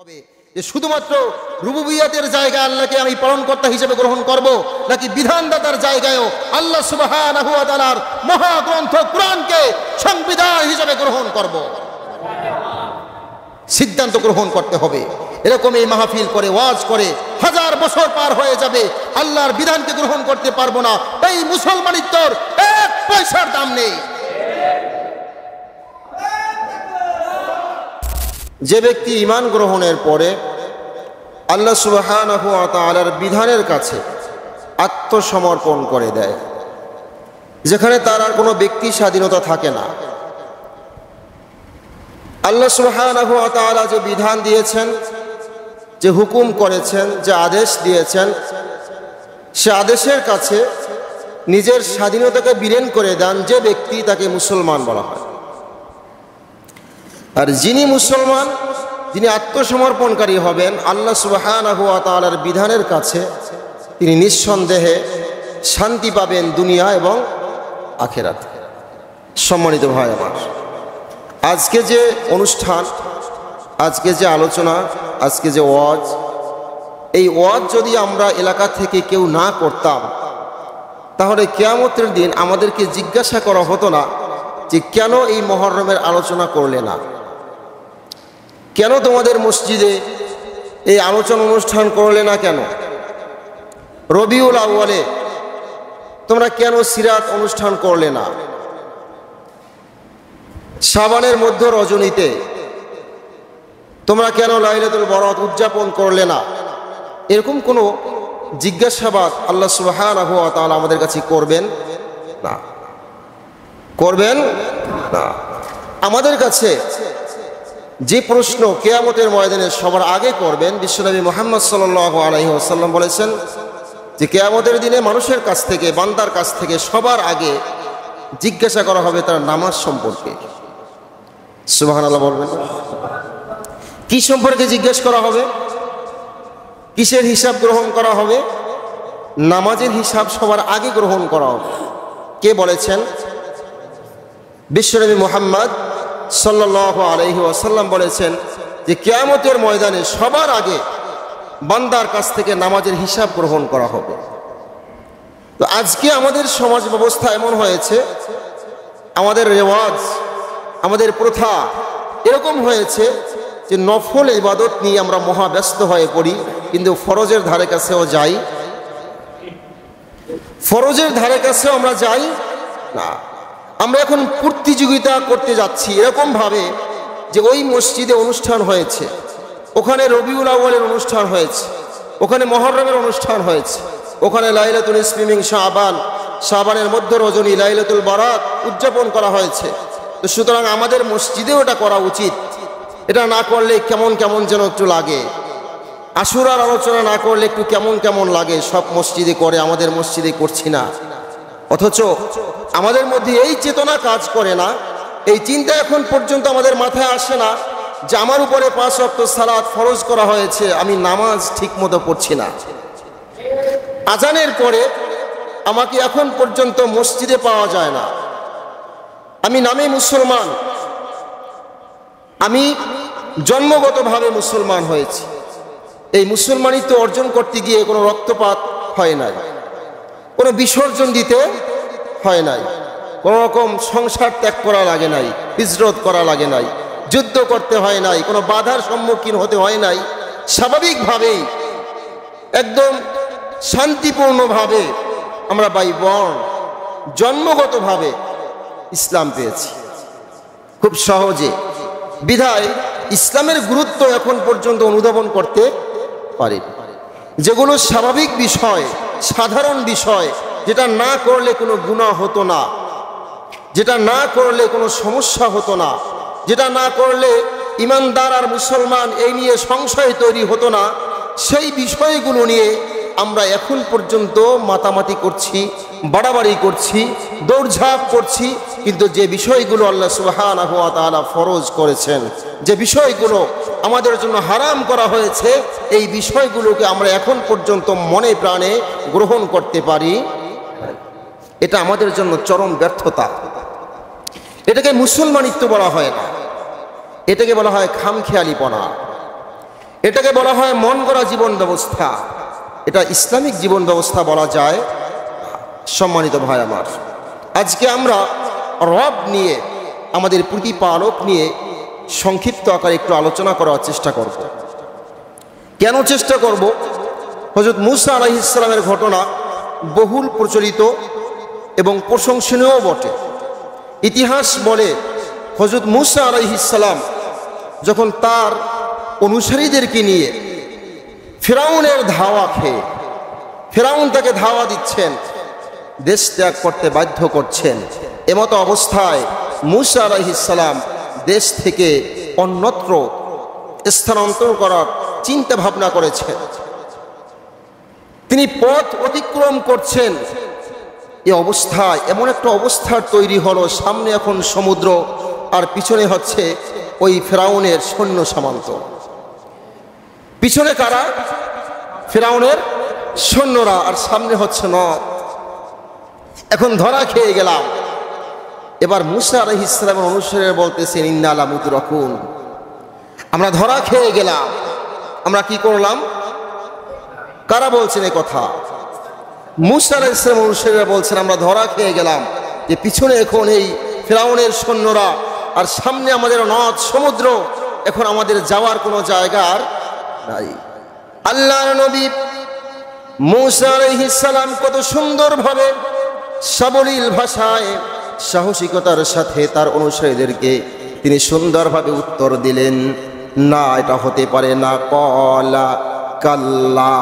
হবে যে শুধুমাত্র রুবুবিয়তের জায়গায় আল্লাহকে আমি পালনকর্তা হিসেবে গ্রহণ করব, নাকি বিধানদাতার জায়গায়ও আল্লাহ সুবহানাহু ওয়া তাআলার মহাগ্রন্থ কোরআনকে সংবিধান হিসেবে গ্রহণ করব। সিদ্ধান্ত গ্রহণ করতে হবে। এরকম এই মাহফিল করে ওয়াজ করে হাজার বছর পার হয়ে যাবে, আল্লাহর বিধানকে গ্রহণ করতে পারবো না। এই মুসলমানিত্বর এক পয়সার দাম নেই। যে ব্যক্তি ঈমান গ্রহণের পরে আল্লাহ সুবহানাহু ওয়া তাআলার বিধানের কাছে আত্মসমর্পণ করে দেয়, যেখানে তার আর কোনো ব্যক্তি স্বাধীনতা থাকে না। আল্লাহ সুবহানাহু ওয়া তাআলা যে বিধান দিয়েছেন, যে হুকুম করেছেন, যে আদেশ দিয়েছেন, সে আদেশের কাছে নিজের স্বাধীনতাকে বিলীন করে দেন যে ব্যক্তি, তাকে মুসলমান বলা হয়। আর যিনি মুসলমান, যিনি আত্মসমর্পণকারী হবেন আল্লাহ সুবহানাহু ওয়া তাআলার বিধানের কাছে, তিনি নিঃসন্দেহে শান্তি পাবেন দুনিয়া এবং আখিরাতে। সম্মানিত ভাই আমার, আজকে যে অনুষ্ঠান, আজকে যে আলোচনা, আজকে যে ওয়াজ, এই ওয়াজ যদি আমরা এলাকা থেকে কেউ না করতাম, তাহলে কিয়ামতের দিন আমাদেরকে জিজ্ঞাসা করা হতো না যে কেন এই মুহররমের আলোচনা করলে না, কেন তোমাদের মসজিদে এই আলোচনা অনুষ্ঠান করলে না, কেন রবিউল আউয়ালে তোমরা কেন সিরাত অনুষ্ঠান করলে না, শাবানের মধ্য রজনীতে তোমরা কেন লাইলাতুল বরাত উদযাপন করলে না। এরকম কোনো জিজ্ঞাসাবাদ আল্লাহ সুবহানাহু ওয়া তাআলা আমাদের কাছে করবেন না, করবেন না। আমাদের কাছে যে প্রশ্ন কিয়ামতের ময়দানে সবার আগে করবেন, বিশ্বনবী মুহাম্মদ সাল্লাল্লাহু আলাইহি ওয়াসাল্লাম বলেছেন যে কিয়ামতের দিনে মানুষের কাছ থেকে, বান্দার কাছ থেকে সবার আগে জিজ্ঞাসা করা হবে তার নামাজ সম্পর্কে। সুবহানাল্লাহ বলবেন। কি সম্পর্কে জিজ্ঞেস করা হবে? কিসের হিসাব গ্রহণ করা হবে? নামাজের হিসাব সবার আগে গ্রহণ করা হবে। কে বলেছেন? বিশ্বনবী মুহাম্মদ সাল্লাল্লাহু আলাইহি ওয়াসাল্লাম বলেছেন যে কিয়ামতের ময়দানে সবার আগে বান্দার কাছ থেকে নামাজের হিসাব গ্রহণ করা হবে। তো আজকে আমাদের সমাজ ব্যবস্থা এমন হয়েছে, আমাদের রেওয়াজ, আমাদের প্রথা এরকম হয়েছে যে নফল ইবাদত নিয়ে আমরা মহাব্যস্ত হয়ে পড়ি, কিন্তু ফরজের ধারে কাছেও যাই, ফরজের ধারে কাছেও আমরা যাই না। আমরা এখন প্রতিযোগিতা করতে যাচ্ছি এরকম ভাবে যে ওই মসজিদে অনুষ্ঠান হয়েছে, ওখানে রবিউল আউয়ালের অনুষ্ঠান হয়েছে, ওখানে মুহররমের অনুষ্ঠান হয়েছে, ওখানে লাইলাতুল ইসমিমিং শাবান, শাবানের মধ্য রজনী লাইলাতুল বারাত উদযাপন করা হয়েছে। তো সুতরাং আমাদের মসজিদেও এটা করা উচিত। এটা না করলে কেমন কেমন যেন একটু লাগে। আশুরার আলোচনা না করলে একটু কেমন কেমন লাগে। সব মসজিদে করে, আমাদের মসজিদে করছি না। অথচ আমাদের মধ্যে এই চেতনা কাজ করে না, এই চিন্তা এখন পর্যন্ত আমাদের মাথায় আসে না যে আমার উপরে 5 ওয়াক্ত সালাত ফরজ করা হয়েছে, আমি নামাজ ঠিক মতো পড়ছি না। আজানের পরে আমাকে এখন পর্যন্ত মসজিদে পাওয়া যায় না। আমি নামে মুসলমান, আমি জন্মগতভাবে মুসলমান হয়েছি। এই মুসলমানিত্ব অর্জন করতে গিয়ে কোনো রক্তপাত হয় নাই, কোনো বিসর্জন দিতে হয় নাই, কোনো রকম সংসার ত্যাগ করা লাগে নাই, হিজরত করা লাগে নাই, যুদ্ধ করতে হয় নাই, কোনো বাধার সম্মুখীন হতে হয় নাই। স্বাভাবিকভাবেই একদম শান্তিপূর্ণভাবে আমরা বাই বর্ন, জন্মগতভাবে ইসলাম পেয়েছি খুব সহজে। বিধায় ইসলামের গুরুত্ব এখন পর্যন্ত অনুধাবন করতে পারি। যেগুলো স্বাভাবিক বিষয়, সাধারণ বিষয়, যেটা না করলে কোনো গুনাহ হতো না, যেটা না করলে কোনো সমস্যা হতো না, যেটা না করলে ইমানদার আর মুসলমান এই নিয়ে সংশয় তৈরি হতো না, সেই বিষয়গুলো নিয়ে আমরা এখন পর্যন্ত মাতামাতি করছি, বাড়াবাড়ি করছি, দৌড়ঝাঁপ করছি। কিন্তু যে বিষয়গুলো আল্লাহ সুবহানাহু ওয়া তাআলা ফরজ করেছেন, যে বিষয়গুলো আমাদের জন্য হারাম করা হয়েছে, এই বিষয়গুলোকে আমরা এখন পর্যন্ত মনে প্রাণে গ্রহণ করতে পারি। এটা আমাদের জন্য চরম ব্যর্থতা। এটাকে মুসলমানিত্ব বলা হয় না, এটাকে বলা হয় খামখেয়ালিপনা। এটাকে বলা হয় মন গড়া জীবন ব্যবস্থা। এটা ইসলামিক জীবন ব্যবস্থা বলা যায়। সম্মানিত ভাই আমার, আজকে আমরা রব নিয়ে, আমাদের প্রতিপালক নিয়ে সংক্ষিপ্ত আকারে একটু আলোচনা করার চেষ্টা করব। কেন চেষ্টা করব? হযরত মূসা আলাইহিস সালামের ঘটনা বহুল প্রচলিত এবং প্রশংসনীয় বটে। ইতিহাস বলে হযরত মূসা আলাইহিস সালাম যখন তার অনুসারীদেরকে নিয়ে ফিরাউনের ধাওয়া খেয়ে, ফিরাউন তাকে ধাওয়া দিচ্ছেন, দেশ ত্যাগ করতে বাধ্য করছেন, এমতো অবস্থায় মূসা আলাইহিস সালাম দেশ থেকে অন্যত্র স্থানান্তর করার চিন্তা ভাবনা করেছেন। তিনি পথ অতিক্রম করছেন। এই অবস্থায় এমন একটা অবস্থার তৈরি হলো, সামনে এখন সমুদ্র আর পিছনে হচ্ছে ওই ফিরাউনের সৈন্য সামন্ত। পিছনে কারা? ফিরাউনের সৈন্যরা, আর সামনে হচ্ছে নদ। এখন ধরা খেয়ে গেলাম। এবার মূসা আলাইহিস সালামের অনুসারীরা বলতেছেন, ইন্না লা মুদরাকুন, আমরা ধরা খেয়ে গেলাম। আমরা কি করলাম? কারা বলছেন এই কথা? মূসা আলাইহিস সালামের অনুসারীরা বলছেন, আমরা ধরা খেয়ে গেলাম, যে পিছনে এখন এই ফিরাউনের সৈন্যরা আর সামনে আমাদের নদ সমুদ্র, এখন আমাদের যাওয়ার কোনো জায়গা আর নাই। আল্লাহর নবী মূসা আলাইহিস সালাম কত সুন্দরভাবে সাবলীল ভাষায় সাহসিকতার সাথে তার অনুসারীদেরকে তিনি সুন্দরভাবে উত্তর দিলেন, না, এটা হতে পারে না। কলা কাল্লা,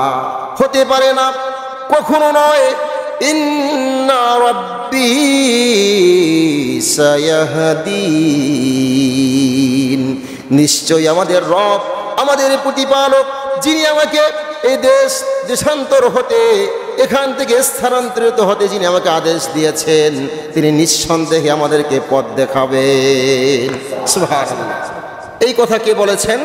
হতে পারে না, কখনো নয়। ইন্না রাব্বি সায়াহদিন, নিশ্চয়ই আমাদের রব, আমাদের প্রতিপালক, যিনি আমাকে এই দেশান্তর হতে, এখান থেকে স্থানান্তরিত হতে যিনি আমাকে আদেশ দিয়েছেন, তিনি নিঃসন্দেহে আমাদেরকে পথ দেখাবেন। সুবহানাল্লাহ। এই কথা কে বলেছেন?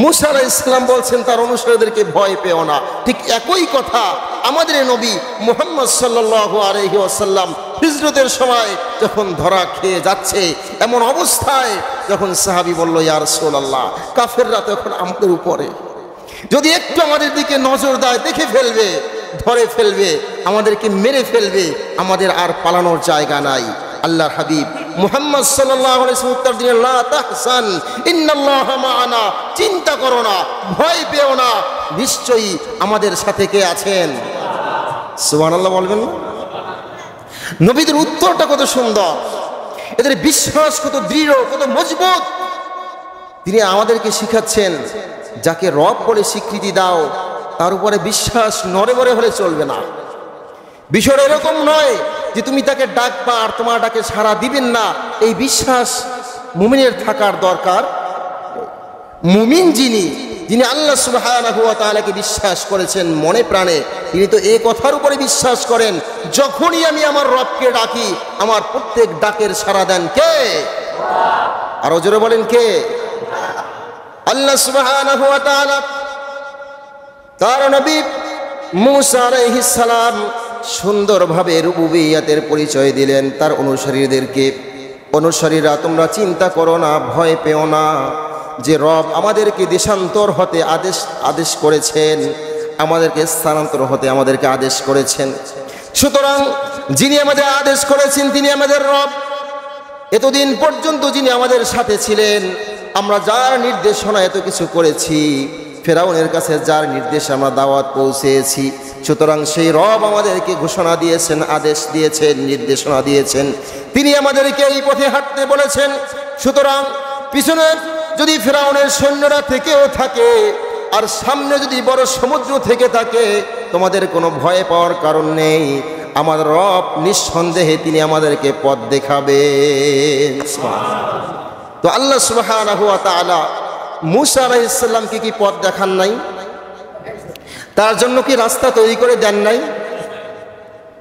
মূসা আলাইহিস সালাম বলছেন তার অনুসারীদেরকে ভয় পেও না। ঠিক একই কথা আমাদের নবী মুহাম্মদ সাল্লাল্লাহু আলাইহি ওয়াসাল্লাম হিজরতের সময় যখন ধরা খেয়ে যাচ্ছে, এমন অবস্থায় যখন সাহাবী বলল, ইয়া রাসূলুল্লাহ, কাফেররা তখন আমাদের উপরে, যদি একটু আমাদের দিকে নজর দেয় দেখে ফেলবে, ধরে ফেলবে, আমাদেরকে মেরে ফেলবে, আমাদের আর পালানোর জায়গা নাই। আল্লাহর হাবিব মুহাম্মদ সাল্লাল্লাহু আলাইহি ওয়াসাল্লাম উত্তর দিলেন, লা তাহসান ইন্নাল্লাহা মা'ানা, চিন্তা করো না, ভয় পেও না, নিশ্চয়ই আমাদের সাথে কে আছেন। সুবহানাল্লাহ বলবেন না? নবীদের উত্তরটা কত সুন্দর, এদের বিশ্বাস কত দৃঢ়, কত মজবুত। তিনি আমাদেরকে শিখাচ্ছেন, যাকে রব বলে স্বীকৃতি দাও তার উপরে বিশ্বাস নড়ে বড়ে হলে চলবে না। বিষয় এরকম নয় যে তুমি তাকে ডাকবা আর তোমার ডাকে সাড়া দিবেন না, এই বিশ্বাস মুমিনের থাকার দরকার। মুমিন যিনি আল্লাহ সুবহানাহু ওয়া তাআলাকে বিশ্বাস করেছেন মনে প্রাণে, তিনি তো এই কথার উপরে বিশ্বাস করেন, যখনই আমি আমার রবকে ডাকি, আমার প্রত্যেক ডাকের সাড়া দেন কে? আরো জোরে বলেন কে? আল্লাহ সুবহানাহু ওয়া তাআলা তার নবী মূসা আলাইহিস সালাম সুন্দরভাবে রুবুবিয়্যাতের পরিচয় দিলেন তার অনুসারীদেরকে। অনুসারীরা, তোমরা চিন্তা করো না, ভয় পেও না, যে রব আমাদেরকে দেশান্তর হতে আদেশ করেছেন, আমাদেরকে স্থানান্তর হতে আমাদেরকে আদেশ করেছেন। সুতরাং যিনি আমাদের আদেশ করেছেন তিনি আমাদের রব। এতদিন পর্যন্ত যিনি আমাদের সাথে ছিলেন, আমরা যার নির্দেশনা এত কিছু করেছি, ফেরাউনের কাছে যার নির্দেশে আমরা দাওয়াত পৌঁছেছি, সুতরাং সেই রব আমাদেরকে ঘোষণা দিয়েছেন, আদেশ দিয়েছেন, নির্দেশনা দিয়েছেন, তিনি আমাদেরকে এই পথে হাঁটতে বলেছেন। সুতরাং পিছনে যদি ফেরাউনের সৈন্যরা থেকেও থাকে আর সামনে যদি বড় সমুদ্র থেকে থাকে, তোমাদের কোনো ভয় পাওয়ার কারণ নেই। আমার রব নিঃসন্দেহে তিনি আমাদেরকে পথ দেখাবেন। তো আল্লাহ সুবহানাহু ওয়া তাআলা মূসা আলাইহিস সালামকে কি পথ দেখান নাই? তার জন্য কি রাস্তা তৈরি করে দেন নাই?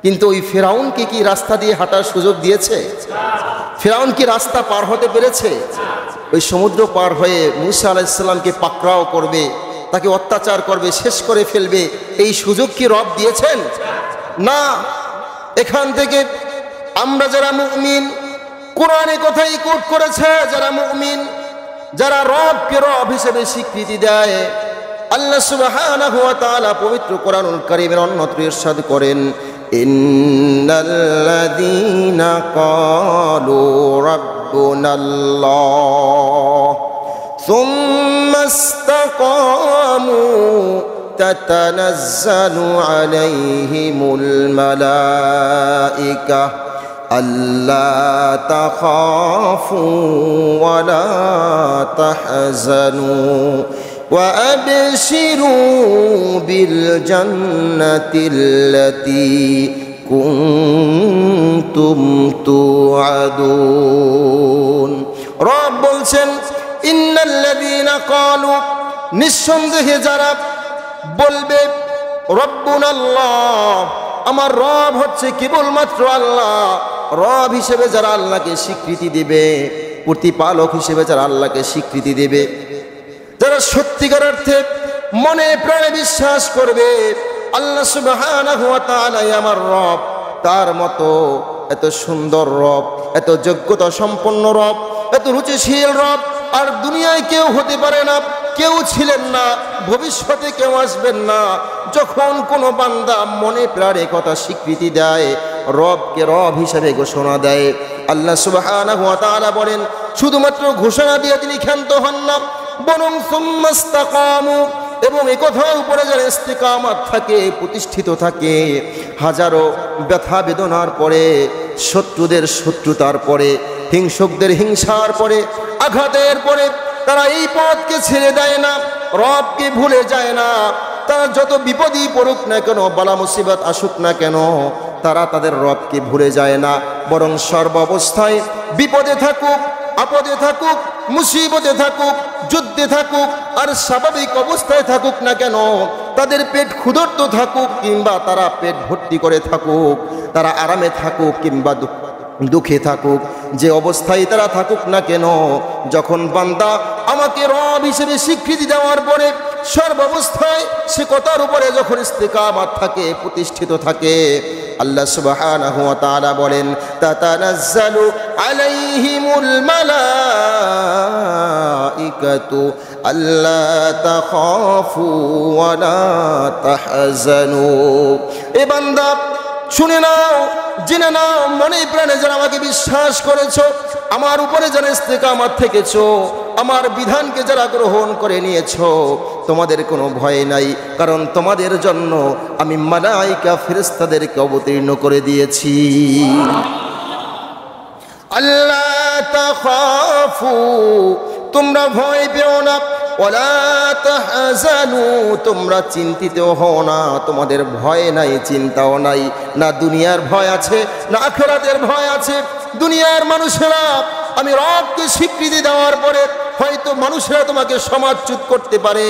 কিন্তু ওই ফিরাউনকে কি রাস্তা দিয়ে হাঁটার সুযোগ দিয়েছে? ফিরাউন কি রাস্তা পার হতে পেরেছে? ওই সমুদ্র পার হয়ে মূসা আলাইহিস সালামকে পাকড়াও করবে, তাকে অত্যাচার করবে, শেষ করে ফেলবে, এই সুযোগ কি রব দিয়েছেন? না। এখান থেকে আমরা যারা মুমিন, কোরআনে কথাই কোট করেছে, যারা মুমিন যারা রবকে রব হিসেবে স্বীকৃতি দেয়, আল্লাহ সুবহানাহু ওয়া তাআলা পবিত্র কোরআনুল কারীমের অন্যত্র ইরশাদ করেন, ইন্নাল্লাযীনা ক্বালু রাব্বুনাল্লাহ সুম্মা ইসতাকামু তাতানাজ্জালু আলাইহিমুল মালাইকা আল্লা তাখাফু ওয়া লা তাহজানু وأبشروا بالجنة التي كنتم توعدون রব বলছেন ইন্নাল্লাযীনা ক্বালু নিঃসন্দেহে যারা বলবে রব্বুনাল্লাহ আমার রব হচ্ছে কেবলমাত্র আল্লাহ, রব হিসেবে যারা আল্লাহকে স্বীকৃতি দেবে, প্রতিপালক হিসেবে যারা আল্লাহকে স্বীকৃতি দেবে, যারা সত্যিকার অর্থে মনে প্রাণে বিশ্বাস করবে আল্লাহ সুবহানাহু ওয়া তাআলা আমার রব, তার মতো এত সুন্দর রব, এত যোগ্যতা সম্পন্ন রব, এত রুচিশীল রব আর দুনিয়ায় কেউ হতে পারে না, কেউ ছিলেন না, ভবিষ্যতে কেউ আসবেন না। যখন কোনো বান্দা মনে প্রাণে কথা স্বীকৃতি দেয়, রবকে রব হিসেবে ঘোষণা দেয়, আল্লাহ সুবহানাহু ওয়া তাআলা বলেন শুধুমাত্র ঘোষণা দিয়ে তিনি ক্ষান্ত হন না, বরং সুম্মা ইসতাকামু এবং এই কথার উপরে যারা ইস্তিকামাত থাকে, প্রতিষ্ঠিত থাকে, হাজারো ব্যথা বেদনার পরে, শত্রুদের শত্রুতার পরে, হিংসকদের হিংসার পরে, আঘাতের পরে তারা এই পথকে ছেড়ে দেয় না, রবকে ভুলে যায় না। তারা যত বিপদই পড়ুক না কেন, বালা মুসিবত আসুক না কেন, তারা তাদের রবকে ভুলে যায় না, বরং সর্বাবস্থায় বিপদে থাকুক, আপদে থাকুক, মুসিবতে থাকুক, যুদ্ধে থাকুক আর স্বাভাবিক অবস্থায় থাকুক না কেন, তাদের পেট ক্ষুধার্ত থাকুক কিংবা তারা পেট ভর্তি করে থাকুক, তারা আরামে থাকুক কিংবা দুঃখে থাকুক, যে অবস্থায় তারা থাকুক না কেন, যখন বান্দা আমাকে রব হিসেবে স্বীকৃতি দেওয়ার পরে সর্বাবস্থায় সে কথার উপরে যখন ইস্তিকামাত থাকে, প্রতিষ্ঠিত থাকে, আল্লাহ সুবহানাহু ওয়া তাআলা বলেন তাতানাজ্জালু আলাইহিমুল মালাইকাতু আল্লা তাখাফু ওয়া লা তাহজানু। এ বান্দা শুনে নাও, জেনে নাও, মনে প্রাণে যারা আমাকে বিশ্বাস করেছো, আমার উপরে যারা ইস্তিকামাত থেকেছো, আমার বিধানকে যারা গ্রহণ করে নিয়েছো, তোমাদের কোনো ভয় নাই, কারণ তোমাদের জন্য আমি মালাইকা ফেরেশতাদেরকে অবতীর্ণ করে দিয়েছি। আল্লাহ তাখাফু তোমরা ভয় পেও না, ওয়ালা তাহজানু তোমরা চিন্তিত হও না, তোমাদের ভয় নাই, চিন্তাও নাই, না দুনিয়ার ভয় আছে না আখিরাতের ভয় আছে। দুনিয়ার মানুষেরা আমি রবকে স্বীকৃতি দেওয়ার পরে হয়তো মানুষেরা তোমাকে সমাজচ্যুত করতে পারে,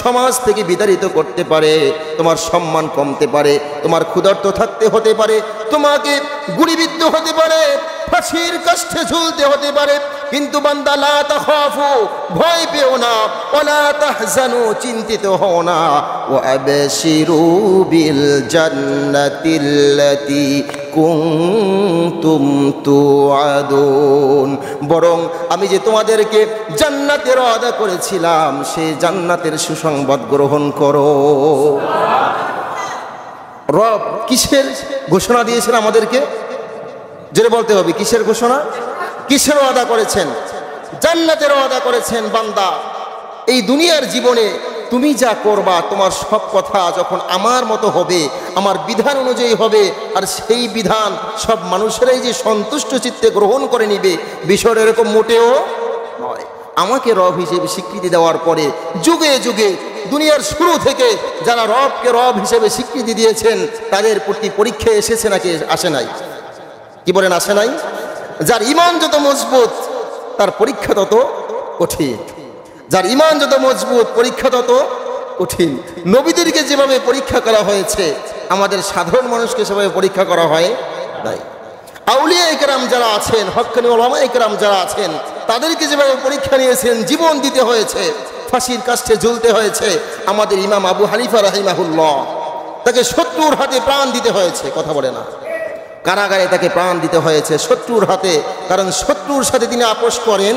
সমাজ থেকে বিতাড়িত করতে পারে, তোমার সম্মান কমতে পারে, তোমার ক্ষুধার্ত থাকতে হতে পারে, তোমাকে গুলিবিদ্ধ হতে পারে, ফাঁসির কাষ্ঠে ঝুলতে হতে পারে, কিন্তু বান্দা লা তাখাফু ভয় পেও না, ওয়ালা তাহজানু চিন্তিত হও না, ওয়া আবশিরু বিল জান্নাতিল্লাতী কুনতুম তুআদুন বরং আমি যে তোমাদেরকে জান্নাতের ওয়াদা করেছিলাম সেই জান্নাতের সুসংবাদ গ্রহণ করো। রব কিসের ঘোষণা দিয়েছেন আমাদেরকে? জোরে বলতে হবে, কিসের ঘোষণা? কিসের ওয়াদা করেছেন? জান্নাতের ওয়াদা করেছেন। বান্দা এই দুনিয়ার জীবনে তুমি যা করবা, তোমার সব কথা যখন আমার মতো হবে, আমার বিধান অনুযায়ী হবে, আর সেই বিধান সব মানুষেরাই যে সন্তুষ্ট চিত্তে গ্রহণ করে নিবে, বিষয়টা এরকম মোটেও নয়। আমাকে রব হিসেবে স্বীকৃতি দেওয়ার পরে যুগে যুগে দুনিয়ার শুরু থেকে যারা রবকে রব হিসেবে স্বীকৃতি দিয়েছেন তাদের প্রতি পরীক্ষা এসেছে নাকি আসে নাই? কি বলেন, আসে নাই? যার ঈমান যত মজবুত তার পরীক্ষা তত কঠিন, যার ঈমান যত মজবুত পরীক্ষা তত কঠিন। নবীদেরকে যেভাবে পরীক্ষা করা হয়েছে আমাদের সাধারণ মানুষকে সেভাবে পরীক্ষা করা হয় নাই। আউলিয়া ইকরাম যারা আছেন, হক্কানি উলামা ইকরাম যারা আছেন, তাদেরকে যেভাবে পরীক্ষা নিয়েছেন, জীবন দিতে হয়েছে, ফাঁসির কাষ্ঠে ঝুলতে হয়েছে। আমাদের ইমাম আবু হানিফা রাহিমাহুল্লাহ, তাকে শত্রুর হাতে প্রাণ দিতে হয়েছে, কথা বলে না, কারাগারে তাকে প্রাণ দিতে হয়েছে শত্রুর হাতে, কারণ শত্রুর সাথে তিনি আপোষ করেন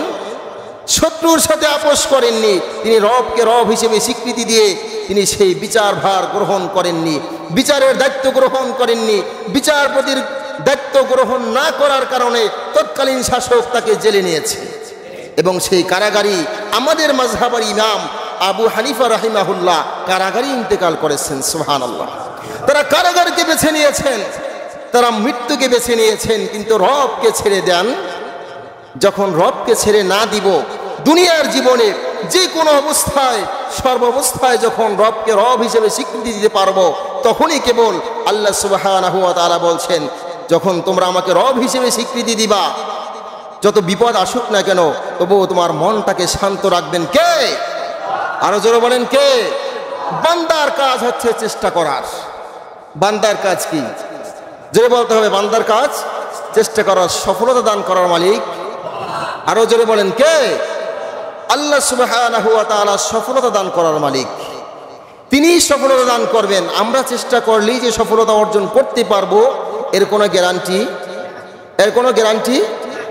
শত্রুর সাথে আপোষ করেননি, তিনি রবকে রব হিসেবে স্বীকৃতি দিয়ে তিনি সেই বিচার ভার গ্রহণ করেননি, বিচারের দায়িত্ব গ্রহণ করেননি। বিচারপতির দায়িত্ব গ্রহণ না করার কারণে তৎকালীন শাসক তাকে জেলে নিয়েছে এবং সেই কারাগারি আমাদের মাযহাবের ইমাম আবু হানিফা রাহিমাহুল্লাহ কারাগারে ইন্তেকাল করেছেন। সুবহানাল্লাহ। তারা কারাগারকে বেছে নিয়েছেন, তারা মৃত্যুকে বেছে নিয়েছেন, কিন্তু রবকে ছেড়ে দেন। যখন রবকে ছেড়ে না দিব, দুনিয়ার জীবনে যে কোনো অবস্থায় সর্বাবস্থায় যখন রবকে রব হিসেবে স্বীকৃতি দিতে পারবো, তখনই কেবল আল্লাহ সুবহানাহু ওয়া তাআলা বলছেন, যখন তোমরা আমাকে রব হিসেবে স্বীকৃতি দিবা, যত বিপদ আসুক না কেন তবুও তোমার মনটাকে শান্ত রাখবেন কে? আরো জোরে বলেন কে? বান্দার কাজ হচ্ছে চেষ্টা করার। বান্দার কাজ কি? জোরে বলতে হবে, বান্দার কাজ চেষ্টা করার, সফলতা দান করার মালিক। আরো জোরে বলেন কে? আল্লাহ সুবহানাহু ওয়া তাআলা সফলতা দান করার মালিক, তিনিই সফলতা দান করবেন। আমরা চেষ্টা করলেই যে সফলতা অর্জন করতে পারবো এর কোনো গ্যারান্টি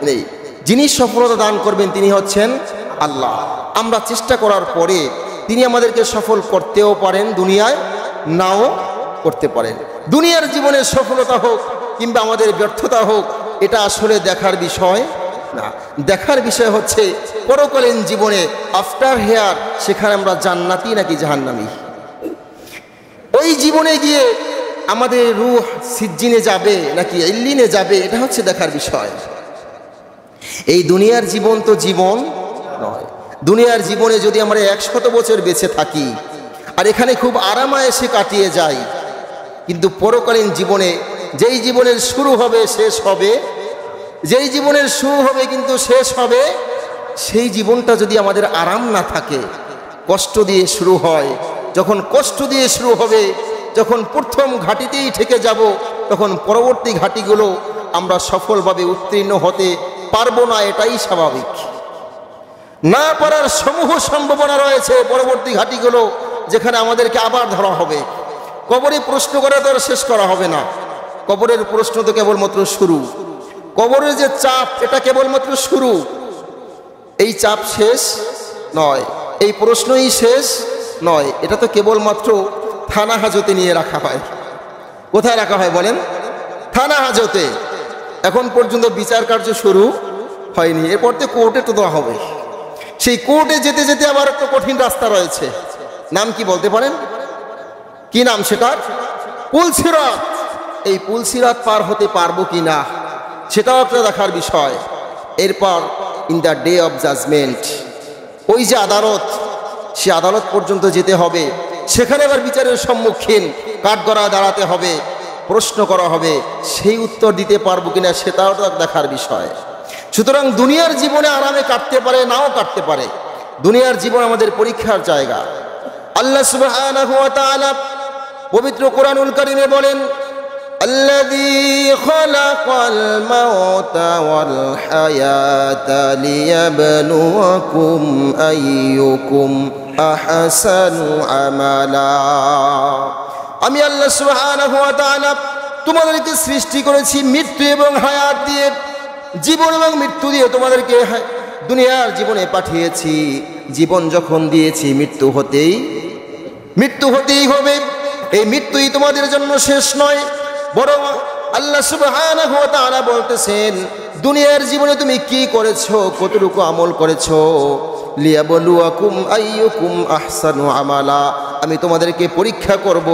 নেই। যিনি সফলতা দান করবেন তিনি হচ্ছেন আল্লাহ। আমরা চেষ্টা করার পরে তিনি আমাদেরকে সফল করতেও পারেন, দুনিয়ায় নাও করতে পারেন। দুনিয়ার জীবনে সফলতা হোক কিংবা আমাদের ব্যর্থতা হোক, এটা আসলে দেখার বিষয় না। দেখার বিষয় হচ্ছে পরকালীন জীবনে আফটার হেয়ার, সেখানে আমরা জান্নাতি নাকি জাহান্নামী। ওই জীবনে গিয়ে আমাদের রূহ সিজ্জিনে যাবে নাকি ইল্লিনে যাবে, এটা হচ্ছে দেখার বিষয়। এই দুনিয়ার জীবন তো জীবন নয়। দুনিয়ার জীবনে যদি আমরা 100 বছর বেঁচে থাকি আর এখানে খুব আরামায়েশে কাটিয়ে যাই, কিন্তু পরকালীন জীবনে যেই জীবনের শুরু হবে শেষ হবে, যেই জীবনের শুরু হবে কিন্তু শেষ হবে, সেই জীবনটা যদি আমাদের আরাম না থাকে, কষ্ট দিয়ে শুরু হয়, যখন কষ্ট দিয়ে শুরু হবে, যখন প্রথম ঘাটিতেই ঠেকে যাব, তখন পরবর্তী ঘাটিগুলো আমরা সফলভাবে উত্তীর্ণ হতে পারবো না, এটাই স্বাভাবিক। না পারার সমূহ সম্ভাবনা রয়েছে পরবর্তী ঘাটিগুলো, যেখানে আমাদেরকে আবার ধরা হবে। কবরে প্রশ্ন করা তো আর শেষ করা হবে না। কবরের প্রশ্ন তো কেবলমাত্র শুরু। কবরের যে চাপ, এটা কেবলমাত্র শুরু। এই চাপ শেষ নয়, এই প্রশ্নই শেষ নয়। এটা তো কেবলমাত্র থানা হাজতে নিয়ে রাখা হয়। কোথায় রাখা হয় বলেন? থানা হাজতে। এখন পর্যন্ত বিচার কার্য শুরু হয়নি, এরপর তো কোর্টে তো দেওয়া হবে। সেই কোর্টে যেতে যেতে আবার একটা কঠিন রাস্তা রয়েছে, নাম কি বলতে পারেন? কি নাম সেটার? পুলসিরাত। এই পুলসিরাত পার হতে পারবো কি না, সেটাও একটা দেখার বিষয়। এরপর in the day of judgement, ওই যে আদালত, সে আদালত পর্যন্ত যেতে হবে। সেখানে আবার বিচারের সম্মুখীন কাঠগড়ায় দাঁড়াতে হবে, প্রশ্ন করা হবে, সেই উত্তর দিতে পারবো কিনা সেটাও দেখার বিষয়। সুতরাং দুনিয়ার জীবনে আরামে কাটতে পারে, নাও কাটতে পারে। দুনিয়ার জীবন আমাদের পরীক্ষার জায়গা। আল্লাহ সুবহানাহু ওয়া তাআলা পবিত্র কোরআনুল কারীমে বলেন, আল্লাযী খালাকাল মাউতা ওয়াল হায়াতা লিয়াবলুয়াকুম আইয়ুকুম আহসানু আমালা। আমি আল্লাহ সুবহানাহু ওয়া তাআলা তোমাদেরকে সৃষ্টি করেছি মৃত্যু এবং হায়াত দিয়ে, জীবন এবং মৃত্যু দিয়ে তোমাদেরকে দুনিয়ার জীবনে পাঠিয়েছি। জীবন যখন দিয়েছি, মৃত্যু হতেই হবে। এই মৃত্যুই তোমাদের জন্য শেষ নয়, বরং আল্লাহ সুবহানাহু ওয়া তাআলা বলতেছেন, দুনিয়ার জীবনে তুমি কি করেছো, কতটুকু আমল করেছো, লিয়াবলুয়াকুম আইয়ুকুম আহসানু আমালা। আমি তোমাদেরকে পরীক্ষা করব,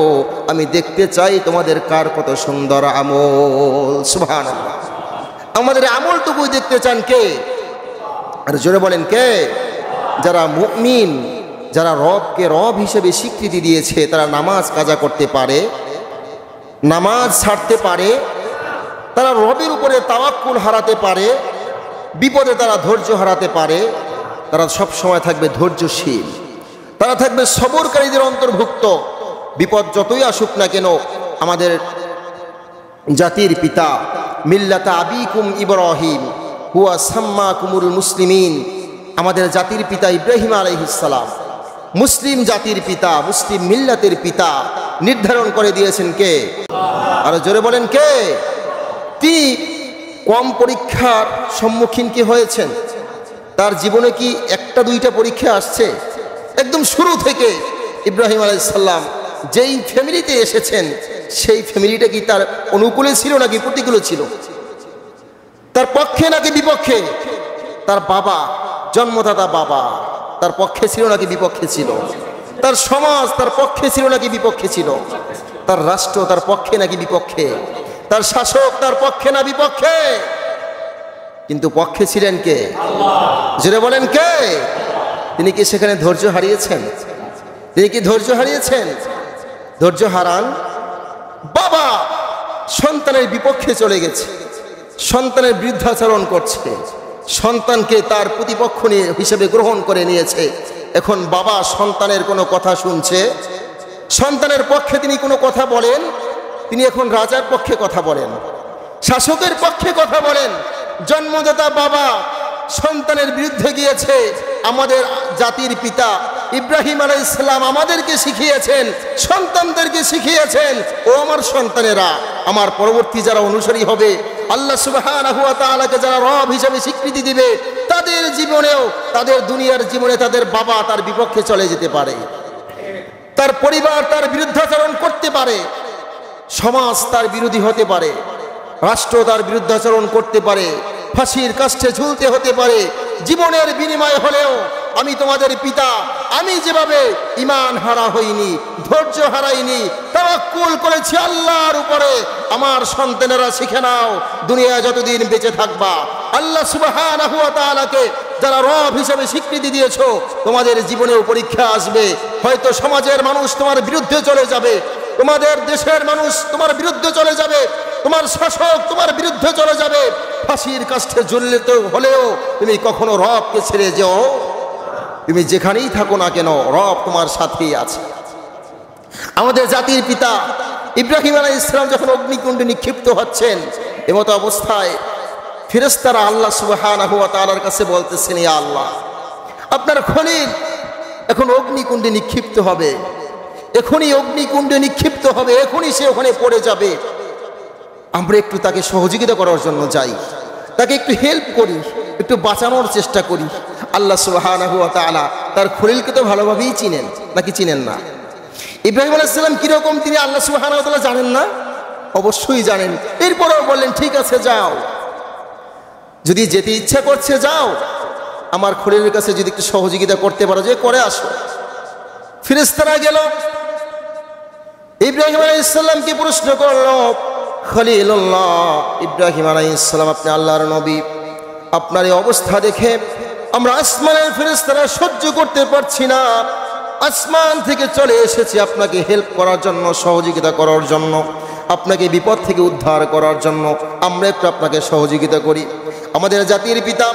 আমি দেখতে চাই তোমাদের কার কত সুন্দর আমল। সুবহানাল্লাহ। আমাদের আমলটুকু দেখতে চান কে? আর জোরে বলেন কে? যারা মুমিন, যারা রবকে রব হিসেবে স্বীকৃতি দিয়েছে, তারা নামাজ কাজা করতে পারে, নামাজ ছাড়তে পারে, তারা রবের উপরে তাওয়াক্কুল হারাতে পারে, বিপদে তারা ধৈর্য হারাতে পারে, তারা সব সময় থাকবে ধৈর্যশীল, তারা থাকবে সবরকারীদের অন্তর্ভুক্ত। বিপদ যতই আসুক না কেন, আমাদের জাতির পিতা মিল্লাতা আবিকুম ইব্রাহিম হুয়া সাম্মাকুমুল মুসলিমিন, আমাদের জাতির পিতা ইব্রাহিম আলাইহিস সালাম মুসলিম জাতির পিতা, মুসলিম মিল্লাতের পিতা নির্ধারণ করে দিয়েছেন কে? আরো জোরে বলেন কে? তিনি কম পরীক্ষার সম্মুখীন কি হয়েছেন? তার জীবনে কি একটা দুইটা পরীক্ষা আসছে? একদম শুরু থেকে ইব্রাহিম আলাইহিস সালাম যেই ফ্যামিলিতে এসেছেন সেই ফ্যামিলিটা কি তার অনুকূলে ছিল নাকি প্রতিকূলে ছিল? তার পক্ষে নাকি বিপক্ষে? তার বাবা, জন্মদাতা বাবা তার পক্ষে ছিল নাকি বিপক্ষে ছিল? তার সমাজ তার পক্ষে ছিল নাকি বিপক্ষে ছিল? তার রাষ্ট্র তার পক্ষে নাকি বিপক্ষে? তার শাসক তার পক্ষে না বিপক্ষে? কিন্তু পক্ষে ছিলেন কে? জোরে বলেন কে? তিনি কি সেখানে ধৈর্য হারিয়েছেন? তিনি কি ধৈর্য হারিয়েছেন? ধৈর্য হারান বাবা সন্তানের বিপক্ষে চলে গেছে, সন্তানের বিরুদ্ধাচরণ করছে, সন্তানকে তার প্রতিপক্ষ হিসেবে গ্রহণ করে নিয়েছে। এখন বাবা সন্তানের কোনো কথা শুনছে, সন্তানের পক্ষে তিনি কোনো কথা বলেন? তিনি এখন রাজার পক্ষে কথা বলেন, শাসকের পক্ষে কথা বলেন। জন্মদাতা বাবা সন্তানের বিরুদ্ধে গিয়েছে। আমাদের জাতির পিতা ইব্রাহিম আলাইহিস সালাম আমাদেরকে শিখিয়েছেন, সন্তানদেরকে শিখিয়েছেন, ও আমার সন্তানেরা, আমার পরবর্তী যারা অনুসারী হবে, আল্লাহ সুবহানাহু ওয়া তাআলাকে যারা রব হিসেবে স্বীকৃতি দিবে, তাদের জীবনেও, তাদের দুনিয়ার জীবনে তাদের বাবা তার বিপক্ষে চলে যেতে পারে, তার পরিবার তার বিরুদ্ধাচরণ করতে পারে, সমাজ তার বিরোধী হতে পারে, রাষ্ট্র তার বিরুদ্ধাচরণ করতে পারে, ফাঁসির কাষ্ঠে ঝুলতে হতে পারে। জীবনের বিনিময় হলেও আমি তোমাদের পিতা, আমি যেভাবে ঈমান হারা হইনি, ধৈর্য হারাইনি, তাওয়াক্কুল করেছি আল্লাহর উপরে, আমার সন্তানেরা শিখে নাও, দুনিয়া যতদিন বেঁচে থাকবা আল্লাহ সুবহানাহু ওয়া তাআলাকে যারা রব হিসেবে স্বীকৃতি দিয়েছো, তোমাদের জীবনেও পরীক্ষা আসবে। হয়তো সমাজের মানুষ তোমার বিরুদ্ধে চলে যাবে, তোমাদের দেশের মানুষ তোমার বিরুদ্ধে চলে যাবে, তোমার শাসক তোমার বিরুদ্ধে চলে যাবে, ফাঁসির কাষ্ঠে ঝুলতে হলেও তুমি কখনো রবকে ছেড়ে যেও। তুমি যেখানেই থাকো না কেন, রব তোমার সাথেই আছে। আমাদের জাতির পিতা ইব্রাহিম আলাইহিস সালাম যখন অগ্নিকুণ্ডে নিক্ষিপ্ত হচ্ছেন, এমতো অবস্থায় ফেরেশতারা আল্লাহ সুবহানাহু ওয়া তাআলার কাছে বলতেছেন, ইয়া আল্লাহ, আপনার খলিল এখন অগ্নিকুণ্ডে নিক্ষিপ্ত হবে, এখনই অগ্নিকুণ্ডে নিক্ষিপ্ত হবে, এখনই সে ওখানে পড়ে যাবে। আমরা একটু তাকে সহযোগিতা করার জন্য যাই, তাকে একটু হেল্প করি, একটু বাঁচানোর চেষ্টা করি। আল্লাহ সুবহানাহু ওয়া তাআলা তার খলিলকে তো ভালোভাবেই চিনেন, নাকি চিনেন না? ইব্রাহিম আলাইহিস সালাম কিরকম তিনি আল্লাহ সুবহানাহু ওয়া তাআলা জানেন না? অবশ্যই জানেন। এরপরেও বললেন, ঠিক আছে যাও, যদি যেতে ইচ্ছা করছে যাও, আমার খলিলের কাছে যদি একটু সহযোগিতা করতে পারো যে করে আসো। ফেরেশতারা গেল, ইব্রাহিম আলাইহিস সালামকে প্রশ্ন করলো, খলিলুল্লাহ ইব্রাহিম আলাইহিস সালাম, আপনি আল্লাহর নবী, আপনার এই অবস্থা দেখে আমরা আসমানের ফেরেশতারা সহ্য করতে পারছি না, আসমান থেকে চলে এসেছি আপনাকে হেল্প করার জন্য, সহযোগিতা করার জন্য, আপনাকে বিপদ থেকে উদ্ধার করার জন্য। আমরা একটু আপনাকে সহযোগিতা করি। আমাদের জাতির পিতা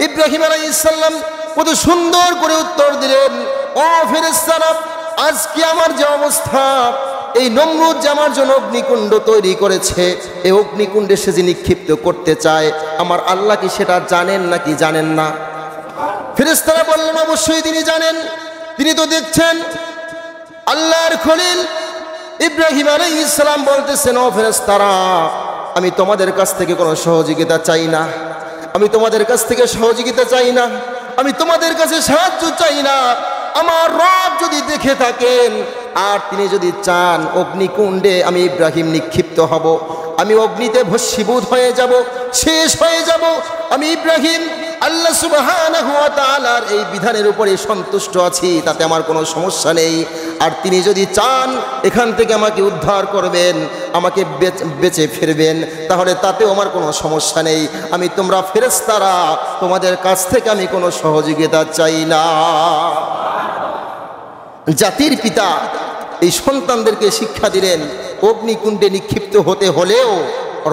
ইব্রাহিম আলাইহিস সালাম কত সুন্দর করে উত্তর দিলেন, ও ফেরেশতারা, আজকে আমার যে অবস্থা, এই নমরুদ যে আমার জন্য অগ্নিকুণ্ড তৈরি করেছে, এই অগ্নিকুণ্ডে সে যে নিক্ষিপ্ত করতে চায়, আমার আল্লাহ কি সেটা জানেন নাকি জানেন না? ফেরেশতারা বললেন, অবশ্যই তিনি জানেন, তিনি তো দেখছেন। আল্লাহর খলিল ইব্রাহিম আলাইহিস সালাম বলতেছেন, ও ফেরেশতারা, আমি তোমাদের কাছ থেকে কোনো সহযোগিতা চাই না, আমি তোমাদের কাছ থেকে সহযোগিতা চাই না, আমি তোমাদের কাছে সাহায্য চাই না। আমার রব যদি দেখে থাকেন আর তিনি যদি চান অগ্নিকুণ্ডে আমি ইব্রাহিম নিক্ষিপ্ত হব, আমি অগ্নিতে ভস্মীভূত হয়ে যাব, শেষ হয়ে যাব, আমি ইব্রাহিম আল্লাহ সুবহানাহু ওয়া তাআলার এই বিধানের উপরে সন্তুষ্ট আছি, তাতে আমার কোনো সমস্যা নেই। আর তিনি যদি চান এখান থেকে আমাকে উদ্ধার করবেন, আমাকে বেঁচে ফিরবেন, তাহলে তাতেও আমার কোনো সমস্যা নেই। আমি তোমরা ফেরেশতারা, তোমাদের কাছ থেকে আমি কোনো সহযোগিতা চাই না। জাতির পিতা এই সন্তানদেরকে শিক্ষা দিলেন, অগ্নিকুণ্ডে নিক্ষিপ্ত হতে হলেও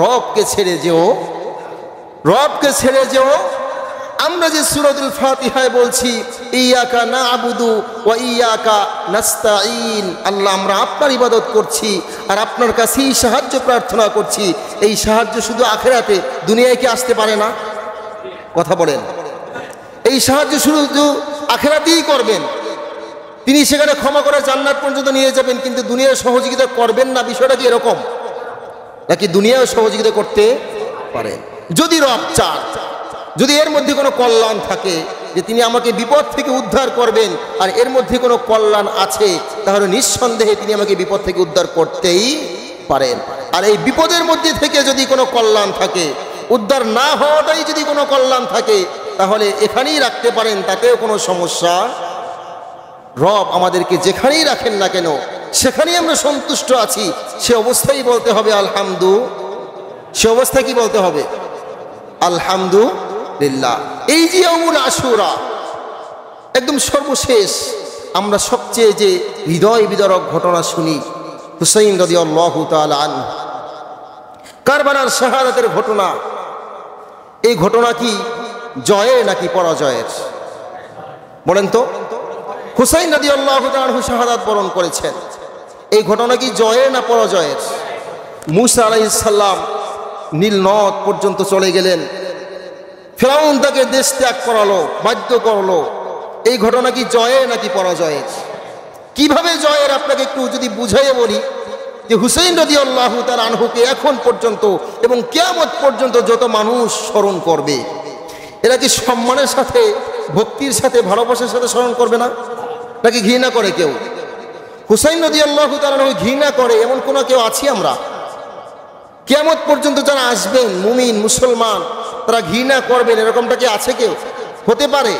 রবকে ছেড়ে যেও, রবকে ছেড়ে যেও। আমরা যে সূরাতুল ফাতিহায় বলছি, ইয়াকা না'বুদু ওয়া ইয়াকা নাস্তাঈন, আল্লাহ আমরা আপনার ইবাদত করছি আর আপনার কাছেই সাহায্য প্রার্থনা করছি, এই সাহায্য শুধু আখিরাতে, দুনিয়ায় কি আসতে পারে না? কথা বলেন। এই সাহায্য শুধু আখিরাতেই করবেন, তিনি সেখানে ক্ষমা করে জান্নাত পর্যন্ত নিয়ে যাবেন, কিন্তু দুনিয়ায় সহযোগিতা করবেন না। বিষয়টা কি এরকম নাকি দুনিয়ায় সহযোগিতা করতে পারেন? যদি রব চান, যদি এর মধ্যে কোনো কল্যাণ থাকে, যে তিনি আমাকে বিপদ থেকে উদ্ধার করবেন আর এর মধ্যে কোনো কল্যাণ আছে, তাহলে নিঃসন্দেহে তিনি আমাকে বিপদ থেকে উদ্ধার করতেই পারেন। আর এই বিপদের মধ্যে থেকে যদি কোনো কল্যাণ থাকে, উদ্ধার না হওয়াটাই যদি কোনো কল্যাণ থাকে, তাহলে এখানেই রাখতে পারেন, তাতেও কোনো সমস্যা। রব আমাদেরকে যেখানেই রাখেন না কেন সেখানেই আমরা সন্তুষ্ট আছি, সে অবস্থায় বলতে হবে সে অবস্থায় কি বলতে হবে? আলহামদুলিল্লাহ। এই যে ইয়াউমুল আশুরা, একদম সর্বশেষ আমরা সবচেয়ে যে হৃদয় বিদারক ঘটনা শুনি, হুসাইন রাদিয়াল্লাহু তাআলা আনহু কারবালার শাহাদাতের ঘটনা। এই ঘটনা কি জয়ের নাকি পরাজয়ের? বলেন তো। হুসাইন রাদিয়াল্লাহু তাআলা আনহু শাহাদাত বরণ করেছেন, এই ঘটনা কি জয়ের না পরাজয়ের? মুসা আলাইহিস সালাম নীল নদ পর্যন্ত চলে গেলেন, ফিরআউন তাকে দেশ ত্যাগ করালো, বাধ্য করলো, এই ঘটনা কি জয়ের নাকি পরাজয়ের? কিভাবে জয়ের আপনাকে একটু যদি বুঝাইয়ে বলি, যে হুসাইন রাদিয়াল্লাহু তাআলা আনহুকে এখন পর্যন্ত এবং কিয়ামত পর্যন্ত যত মানুষ স্মরণ করবে, এরা কি সম্মানের সাথে, ভক্তির সাথে, ভালোবাসার সাথে স্মরণ করবে না, নাকি ঘৃণা করে কেউ? হুসাইন রাদিয়াল্লাহু তাআলা আনহু ঘৃণা করে এমন কোনো কেউ আছি আমরা? কিয়ামত পর্যন্ত যারা আসবেন মুমিন মুসলমান, তারা ঘৃণা করবেন এরকমটা কি আছে কেউ? হতে পারে।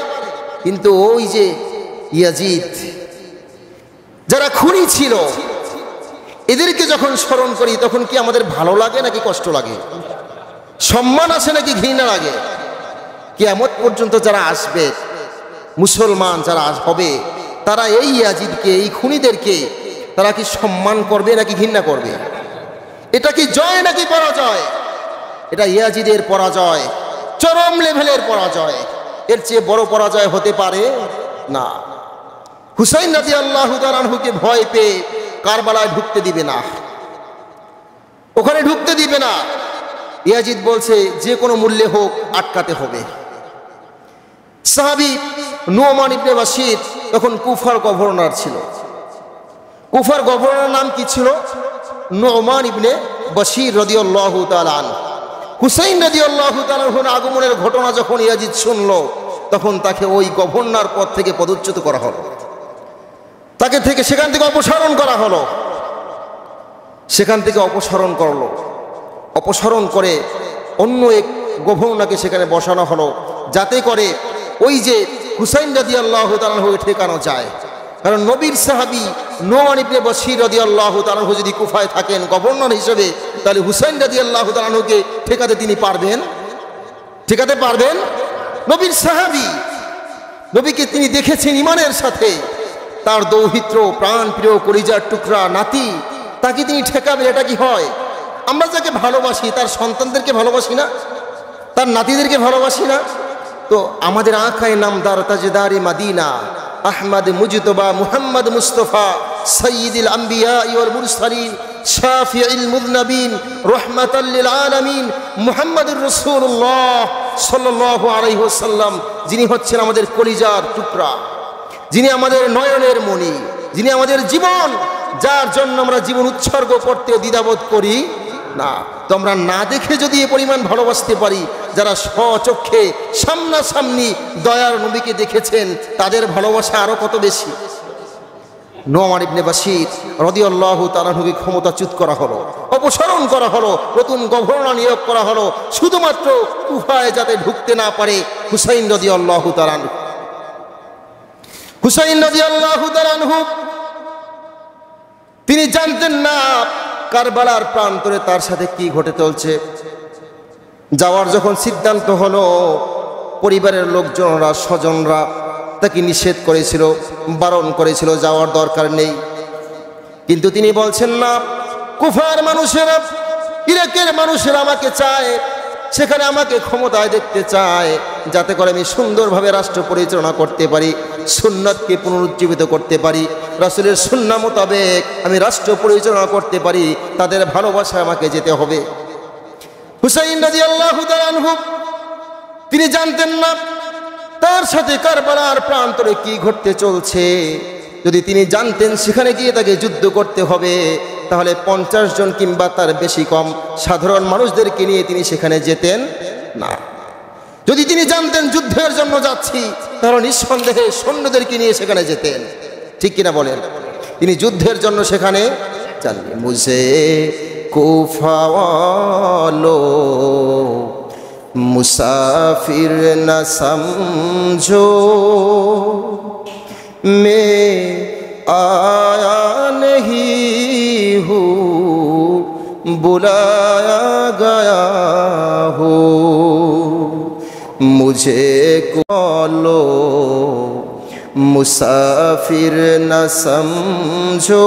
কিন্তু ওই যে ইয়াজিদ, যারা খুনি ছিল, এদেরকে যখন স্মরণ করি তখন কি আমাদের ভালো লাগে নাকি কষ্ট লাগে? সম্মান আছে নাকি ঘৃণা লাগে? কিয়ামত পর্যন্ত যারা আসবে মুসলমান যারা হবে, তারা এই ইয়াজিদকে, এই খুনিদেরকে তারা কি সম্মান করবে নাকি ঘৃণা করবে? এটা কি জয় নাকি পরাজয়? এটা ইয়াজিদের পরাজয়, চরম লেভেলের পরাজয়। এর চেয়ে বড় পরাজয় হতে পারে না। হুসাইন রাদিয়াল্লাহু তাআলা আনহুকে ভয় পেয়ে কারবালায় ঢুকতে দিবে না, ওখানে ঢুকতে দিবে না। ইয়াজিদ বলছে যে কোনো মূল্যে হোক আটকাতে হবে। সাহাবী নু'মান ইবনে বাশির তখন কুফার গভর্নর ছিল। কুফার গভর্নর নাম কি ছিল? নু'মান ইবনে বাশির রাদিয়াল্লাহু তাআলা আনহু। হুসাইন রাদিয়াল্লাহু তাআলা আনহুর আগমনের ঘটনা যখন ইয়াজিদ শুনল, তখন তাকে ওই গভর্নর পদ থেকে পদচ্যুত করা হলো, সেখান থেকে অপসারণ করা হলো। সেখান থেকে অপসারণ করলো, অপসারণ করে অন্য এক গভর্নরকে সেখানে বসানো হলো, যাতে করে ওই যে হুসাইন রাদিয়াল্লাহু তাআলা আনহু ঠেকানো যায়। কারণ নবীর সাহাবী নু'মান ইবনে বাশির রাদিয়াল্লাহু তাআলা আনহু যদি কুফায় থাকেন গভর্নর হিসেবে, তাহলে হুসাইন রাদিয়াল্লাহু তাআলা আনহুকে ঠেকাতে তিনি ঠেকাতে পারবেন? নবীর সাহাবী, নবীকে তিনি দেখেছেন ইমানের সাথে, তার দৌহিত্র, প্রাণ প্রিয়, কলিজার টুকরা নাতি, তাকে তিনি ঠেকাবেন? এটা কি হয়? আমরা যাকে ভালোবাসি তার সন্তানদেরকে ভালোবাসি না, তার নাতিদেরকে ভালোবাসি না? তো আমাদের আঁখায় নামদার তাজদারে মাদিনা আহমদ মুজতবা মুহাম্মদ মুস্তফা সৈয়দুল আম্বিয়া ওয়াল মুরসালিন শাফিউল মুযনবিন রাহমাতাল লিল আলামিন মুহাম্মদুর রাসূলুল্লাহ সাল্লাল্লাহু আলাইহি ওয়াসাল্লাম, যিনি হচ্ছেন আমাদের কলিজার টুকরা, যিনি আমাদের নয়নের মণি, যিনি আমাদের জীবন, যার জন্য আমরা জীবন উৎসর্গ করতে দ্বিধাবোধ করি না। তো আমরা না দেখে যদি এ পরিমাণ ভালোবাসতে পারি, যারা স্বচক্ষে সামনাসামনি দয়ার নবীকে দেখেছেন, তাদের ভালোবাসা আরো কত বেশি। নু'মান ইবনে বাশির রাদিয়াল্লাহু তাআলা আনহুকে ক্ষমতাচ্যুত করা হলো, অপসারণ করা হলো, নতুন গভর্নর নিয়োগ করা হলো, শুধুমাত্র কুফায় যাতে ঢুকতে না পারে হুসাইন রাদিয়াল্লাহু তাআলা আনহু। হুসাইন রাদিয়াল্লাহু তাআলা আনহু তিনি জানতেন না কারবালার প্রান্তরে তার সাথে কি ঘটে চলছে। যাওয়ার যখন সিদ্ধান্ত হলো, পরিবারের লোকজনরা, স্বজনরা তাকে নিষেধ করেছিল, বারণ করেছিল, যাওয়ার দরকার নেই। কিন্তু তিনি বলছেন না, কুফার মানুষেরা, ইরাকের মানুষেরা আমাকে চায়, সেখানে আমাকে ক্ষমতায় দেখতে চায়, যাতে করে আমি সুন্দরভাবে রাষ্ট্র পরিচালনা করতে পারি, সুন্নাতকে পুনরুজ্জীবিত করতে পারি, রাসূলের সুন্নাহ মোতাবেক আমি রাষ্ট্র পরিচালনা করতে পারি। তাদের ভালোবাসায় আমাকে যেতে হবে। হুসাইন রাদিয়াল্লাহু তাআলা আনহু তিনি জানতেন না তার সাথে কারবালার প্রান্তরে কি ঘটতে চলছে। যদি তিনি জানতেন সেখানে গিয়ে তাকে যুদ্ধ করতে হবে, তাহলে 50 জন কিংবা তার বেশি কম সাধারণ মানুষদেরকে নিয়ে তিনি সেখানে যেতেন না। যদি তিনি জানতেন যুদ্ধের জন্য যাচ্ছি, তাহলে নিঃসন্দেহে সৈন্যদেরকে নিয়ে সেখানে যেতেন। ঠিক কিনা বলেন? তিনি যুদ্ধের জন্য সেখানে যাননি। মুঝে কুফা ওয়ালো মুসাফির না সমঝো, मैं आया नहीं हूँ बुलाया गया हो, मुझे बोलो मुसाफिर न समझो।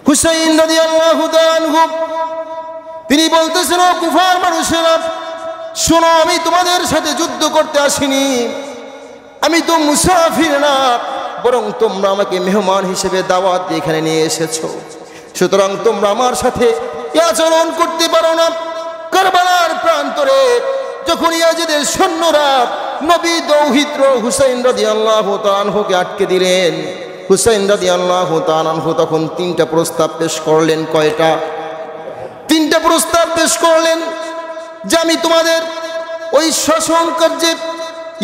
হুসাইন রাদিয়াল্লাহু তাআলা আনহু তিনি বলতেছেন, ও কুফার মানুষেরা শোনো, আমি তোমাদের সাথে যুদ্ধ করতে আসিনি, আমি তো মুসাফির না, বরং তোমরা আমাকে মেহমান হিসেবে দাওয়াত দিয়ে এখানে নিয়ে এসেছো। সুতরাং তোমরা আমার সাথে এই আচরণ করতে পারো না। কারবালার প্রান্তরে যখন ইয়াজিদের সৈন্যরা নবী দৌহিত্র হুসাইন রাদিয়াল্লাহু তাআলা আনহুকে আটকে দিলেন, হুসাইন রাদিয়াল্লাহু তাআলা আনহু তখন তিনটা প্রস্তাব পেশ করলেন। কয়টা? তিনটা প্রস্তাব পেশ করলেন যে আমি তোমাদের ওই শাসন কার্যে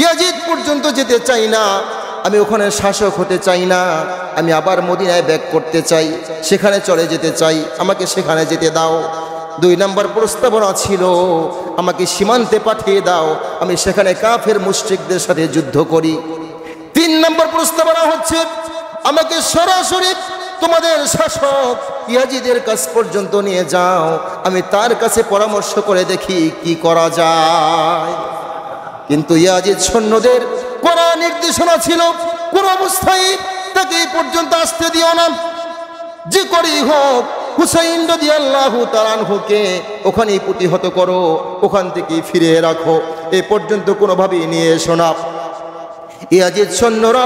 ইয়াজিদ পর্যন্ত যেতে চাই না, আমি ওখানে শাসক হতে চাই না, আমি আবার মদিনায় ব্যাক করতে চাই, সেখানে চলে যেতে চাই, আমাকে সেখানে যেতে দাও। 2 নম্বর প্রস্তাবনা ছিল আমাকে সীমান্তে পাঠিয়ে দাও, আমি সেখানে কাফের মুশরিকদের সাথে যুদ্ধ করি। 3 নম্বর প্রস্তাবনা হচ্ছে আমাকে সরাসরি তোমাদের শাসক ইয়াজিদের কাছ পর্যন্ত নিয়ে যাও, আমি তার কাছে পরামর্শ করে দেখি কি করা যায়। কিন্তু ইয়াজিদ সৈন্যদের কড়া নির্দেশনা ছিল, কোন অবস্থায় তাকে এই পর্যন্ত আসতে দিও না, যে করেই হোক হুসাইন রাদিয়াল্লাহু তাআলা আনহুকে ওখানেই প্রতিহত করো, ওখান থেকে ফিরিয়ে রাখো, এই পর্যন্ত কোনোভাবেই নিয়ে এসো না। ইয়াজিদ সৈন্যরা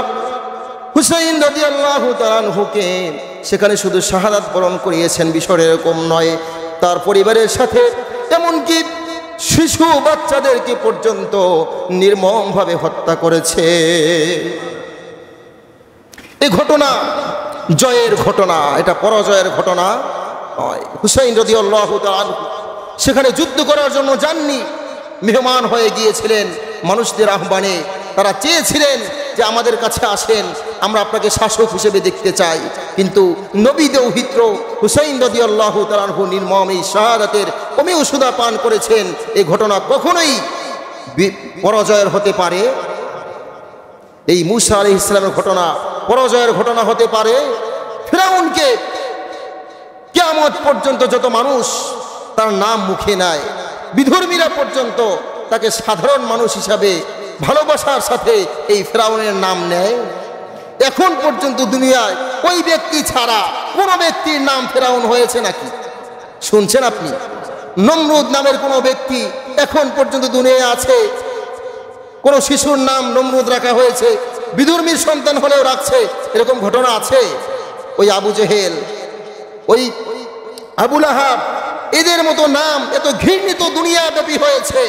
হুসাইন রাদিয়াল্লাহু তাআলা আনহুকে সেখানে শুধু শাহাদাত বরণ করিয়েছেন, বিষয় এরকম নয়, তার পরিবারের সাথে এমনকি শিশু বাচ্চাদেরকে পর্যন্ত নির্মমভাবে হত্যা করেছে। এই ঘটনা জয়ের ঘটনা, এটা পরাজয়ের ঘটনা নয়। হুসাইন রাদিয়াল্লাহু তাআলা আনহু সেখানে যুদ্ধ করার জন্য যাননি, মেহমান হয়ে গিয়েছিলেন মানুষদের আহ্বানে। তারা চেয়েছিলেন যে আমাদের কাছে আসেন, আমরা আপনাকে শাসক হিসেবে দেখতে চাই। কিন্তু নবী দৌহিত্র হুসাইন রাদিয়াল্লাহু তাআলা আনহু নির্মম এই শাহাদাতের অমীয় সুধা পান করেছেন। এই ঘটনা কখনোই পরাজয়ের হতে পারে। এই মূসা আলাইহিস সালামের ঘটনা পরাজয়ের ঘটনা হতে পারে। ফিরআউনকে কিয়ামত পর্যন্ত যত মানুষ তার নাম মুখে নেয়, বিধর্মীরা পর্যন্ত তাকে সাধারণ মানুষ হিসাবে ভালোবাসার সাথে এই ফিরআউনের নাম নেয়। এখন পর্যন্ত দুনিয়ায় ওই ব্যক্তি ছাড়া কোনো ব্যক্তির নাম ফিরআউন হয়েছে নাকি? শুনছেন আপনি? নমরুদ নামের কোনো ব্যক্তি এখন পর্যন্ত দুনিয়ায় আছে? কোন শিশুর নাম নমরুদ রাখা হয়েছে? বিধর্মীর সন্তান হলেও রাখছে, এরকম ঘটনা আছে? ওই আবু জেহেল, ওই আবু লাহাব, এদের মতো নাম এত ঘৃণিত দুনিয়াব্যাপী হয়েছে।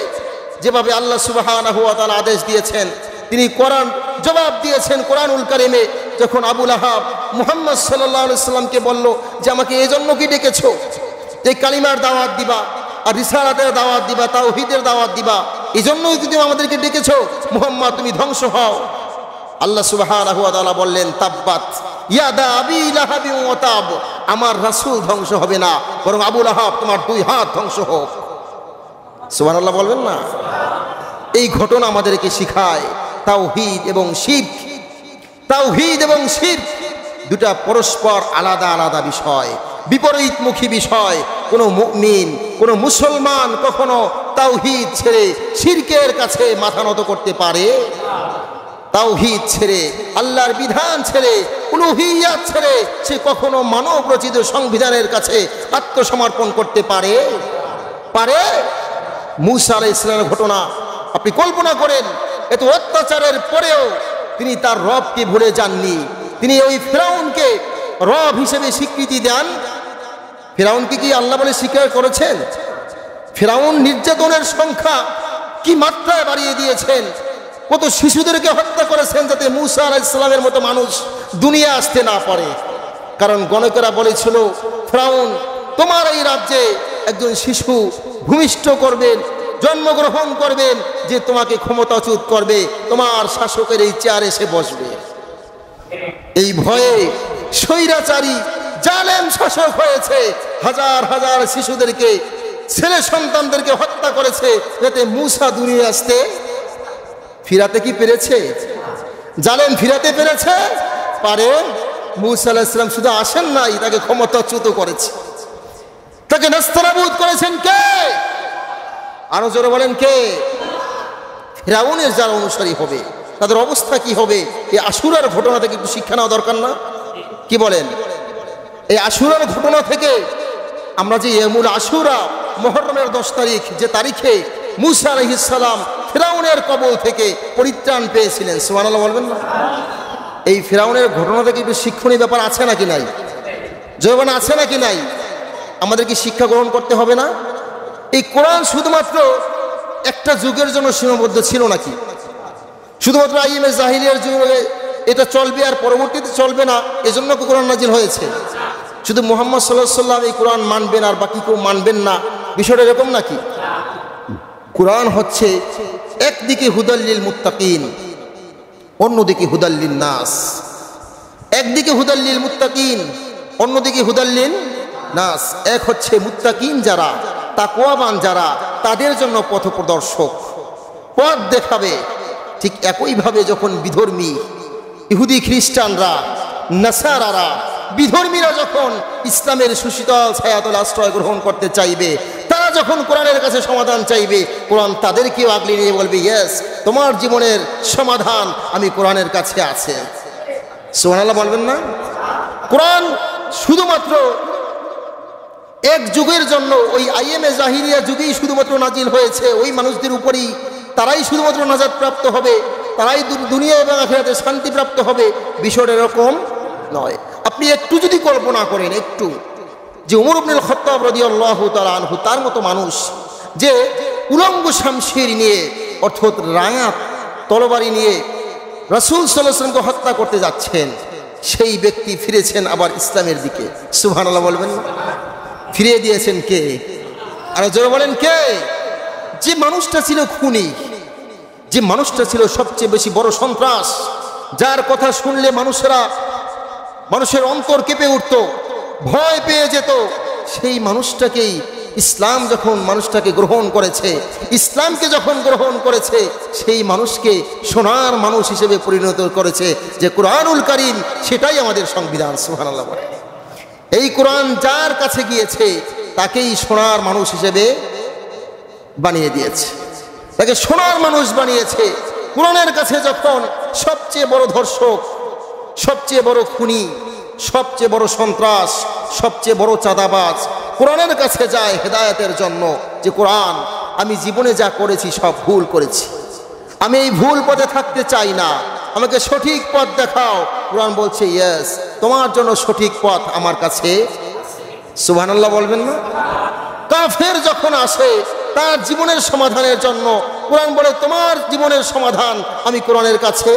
যেভাবে আল্লাহ সুবহানাহু ওয়া তাআলা আদেশ দিয়েছেন, তিনি কোরআন জবাব দিয়েছেন কোরআনুল কারীমে। যখন আবু লাহাব মুহাম্মদ সাল্লাল্লাহু আলাইহি সাল্লামকে বলল যে আমাকে এই জন্য কি ডেকেছো, যে কালিমার দাওয়াত দিবা আর রিসালাতের দাওয়াত দিবা, তাওহীদের দাওয়াত দিবা, এই জন্যই তুমি আমাদেরকে ডেকেছো, মুহাম্মদ তুমি ধ্বংস হও। আল্লাহ সুবহানাহু ওয়া তাআলা বললেন, তাব্বাত ইয়াদা আবি লাহাবি ওয়া তাব, আমার রাসূল ধ্বংস হবে না, বরং আবু লাহাব তোমার 2 হাত ধ্বংস হোক। সুবহানাল্লাহ বলবেন না? এই ঘটনা আমাদেরকে শিখায় তাওহীদ এবং শিরক, তাওহীদ এবং শিরক দুটা পরস্পর আলাদা আলাদা বিষয়, বিপরীতমুখী বিষয়। কোনো মুমিন, কোনো মুসলমান কখনো তাওহীদ ছেড়ে শিরকের কাছে মাথা নত করতে পারে? তাওহীদ ছেড়ে, আল্লাহর বিধান ছেড়ে, উলুহিয়াত ছেড়ে সে কখনো মানব রচিত সংবিধানের কাছে আত্মসমর্পণ করতে পারে? পারে? মূসা আলাইহিস সালামের ঘটনা আপনি কল্পনা করেন, এত অত্যাচারের পরেও তিনি তার রবকে ভুলে যাননি। তিনি ওই ফিরাউনকে রব হিসেবে স্বীকৃতি দেন। ফিরাউনকে কি আল্লাহ বলে স্বীকার করেছেন? ফিরাউন নির্যাতনের সংখ্যা কি মাত্রায় বাড়িয়ে দিয়েছেন, কত শিশুদেরকে হত্যা করেছেন যাতে মূসা আলাইহিস সালামের মতো মানুষ দুনিয়া আসতে না পারে। কারণ গণকেরা বলেছিল, ফিরাউন তোমার এই রাজ্যে একজন শিশু ভূমিষ্ঠ করবেন, জন্মগ্রহণ করবেন, যে তোমাকে ক্ষমতাচ্যুত করবে, তোমার শাসকের এই চেয়ারে এসে বসবে। এই ভয়ে স্বৈরাচারী জালেম শাসক হয়েছে, হাজার হাজার শিশুদেরকে, ছেলে সন্তানদেরকে হত্যা করেছে যাতে মূসা দুনিয়া আসতে ফিরাতে কি পেরেছে? জালেম ফিরাতে পেরেছে? পারে? মূসা আলাইহিস সালাম শুধু আসেন নাই, তাকে ক্ষমতাচ্যুত করেছে, তাকে নাস্তানাবুদ করেছেন কে? আরো জোরে বলেন কে? ফিরাউনের যারা অনুসারী হবে তাদের অবস্থা কি হবে? এই আশুরার ঘটনা থেকে একটু শিক্ষা নেওয়া দরকার না? কি বলেন? এই আশুরার ঘটনা থেকে আমরা যে ইয়ামুল আশুরা, মুহররমের 10 তারিখ, যে তারিখে মূসা আলাইহিস সালাম ফিরাউনের কবল থেকে পরিত্রাণ পেয়েছিলেন, সুবহানাল্লাহ বলবেন না? এই ফিরাউনের ঘটনা থেকে একটু শিক্ষণীয় ব্যাপার আছে নাকি নাই? জবান আছে নাকি নাই? আমাদের কি শিক্ষা গ্রহণ করতে হবে না? এই কোরআন শুধুমাত্র একটা যুগের জন্য সীমাবদ্ধ ছিল নাকি? শুধুমাত্র আইএমএ জাহিলিয়ার যুগে এটা চলবে আর পরবর্তীতে চলবে না, এজন্য কোরআন নাজিল হয়েছে? শুধু মুহাম্মদ সাল্লাল্লাহু আলাইহি ওয়াসাল্লাম এই কোরআন মানবেন আর বাকি কেউ মানবেন না, বিষয়টা এরকম নাকি? কোরআন হচ্ছে একদিকে হুদাল্লিল মুত্তাকিন, অন্যদিকে হুদাল্লিন নাস। একদিকে হুদাল্লিল মুত্তাকিন, অন্যদিকে হুদাল্লিন নাস। এক হচ্ছে মুত্তাকিন যারা, তাকওয়াবান যারা, তাদের জন্য পথপ্রদর্শক, পথ দেখাবে। ঠিক একইভাবে যখন বিধর্মী ইহুদি খ্রিস্টানরা, নাসারারা, বিধর্মীরা যখন ইসলামের সুশীতল ছায়াতল আশ্রয় গ্রহণ করতে চাইবে, তারা যখন কোরআনের কাছে সমাধান চাইবে, কোরআন তাদেরকেও আগলে নিয়ে বলবে, ইয়েস, তোমার জীবনের সমাধান আমি কোরআনের কাছে আছে। সুবহানাল্লাহ বলবেন না? কোরআন শুধুমাত্র এক যুগের জন্য, ওই আইএমএ জাহিরিয়া যুগেই শুধুমাত্র নাজিল হয়েছে, ওই মানুষদের উপরেই, তারাই শুধুমাত্র নাজাত প্রাপ্ত হবে, তারাই দুনিয়া এবং আখিরাতে শান্তি প্রাপ্ত হবে, বিষয়টা এরকম নয়। আপনি একটু যদি কল্পনা করেন, একটু, যে ওমর ইবনুল খাত্তাব রাদিয়াল্লাহু তাআলা আনহু, তার মতো মানুষ যে উলঙ্গ শামশির নিয়ে, অর্থাৎ রাঙা তরবারি নিয়ে রাসূল সাল্লাল্লাহু আলাইহি ওয়াসাল্লামকে হত্যা করতে যাচ্ছেন, সেই ব্যক্তি ফিরেছেন আবার ইসলামের দিকে। সুবহানাল্লাহ বলবেন না? ফিরিয়ে দিয়েছেন কে? আর জোরে বলেন কে? যে মানুষটা ছিল খুনি, যে মানুষটা ছিল সবচেয়ে বেশি বড় সন্ত্রাস, যার কথা শুনলে মানুষের অন্তর কেঁপে উঠত, ভয় পেয়ে যেত, সেই মানুষটাকেই ইসলাম যখন মানুষটাকে গ্রহণ করেছে, ইসলামকে যখন গ্রহণ করেছে, সেই মানুষকে সোনার মানুষ হিসেবে পরিণত করেছে। যে কোরআনুল কারীম, সেটাই আমাদের সংবিধান। সুবহানাল্লাহ বলে, এই কোরআন যার কাছে গিয়েছে তাকেই সোনার মানুষ হিসেবে বানিয়ে দিয়েছে, তাকে সোনার মানুষ বানিয়েছে। কোরআনের কাছে যখন সবচেয়ে বড় ধর্ষক, সবচেয়ে বড় খুনি, সবচেয়ে বড় সন্ত্রাস, সবচেয়ে বড় চাঁদাবাজ কোরআনের কাছে যায় হেদায়েতের জন্য, যে কোরআন, আমি জীবনে যা করেছি সব ভুল করেছি, আমি এই ভুল পথে থাকতে চাই না, আমাকে সঠিক পথ দেখাও। কোরআন বলছে, ইয়েস, তোমার জন্য সঠিক পথ আমার কাছে। সুবহানাল্লাহ বলবেন না? কাফের যখন আসে তার জীবনের সমাধানের জন্য, কোরআন বলে, তোমার জীবনের সমাধান আমি কোরআনের কাছে।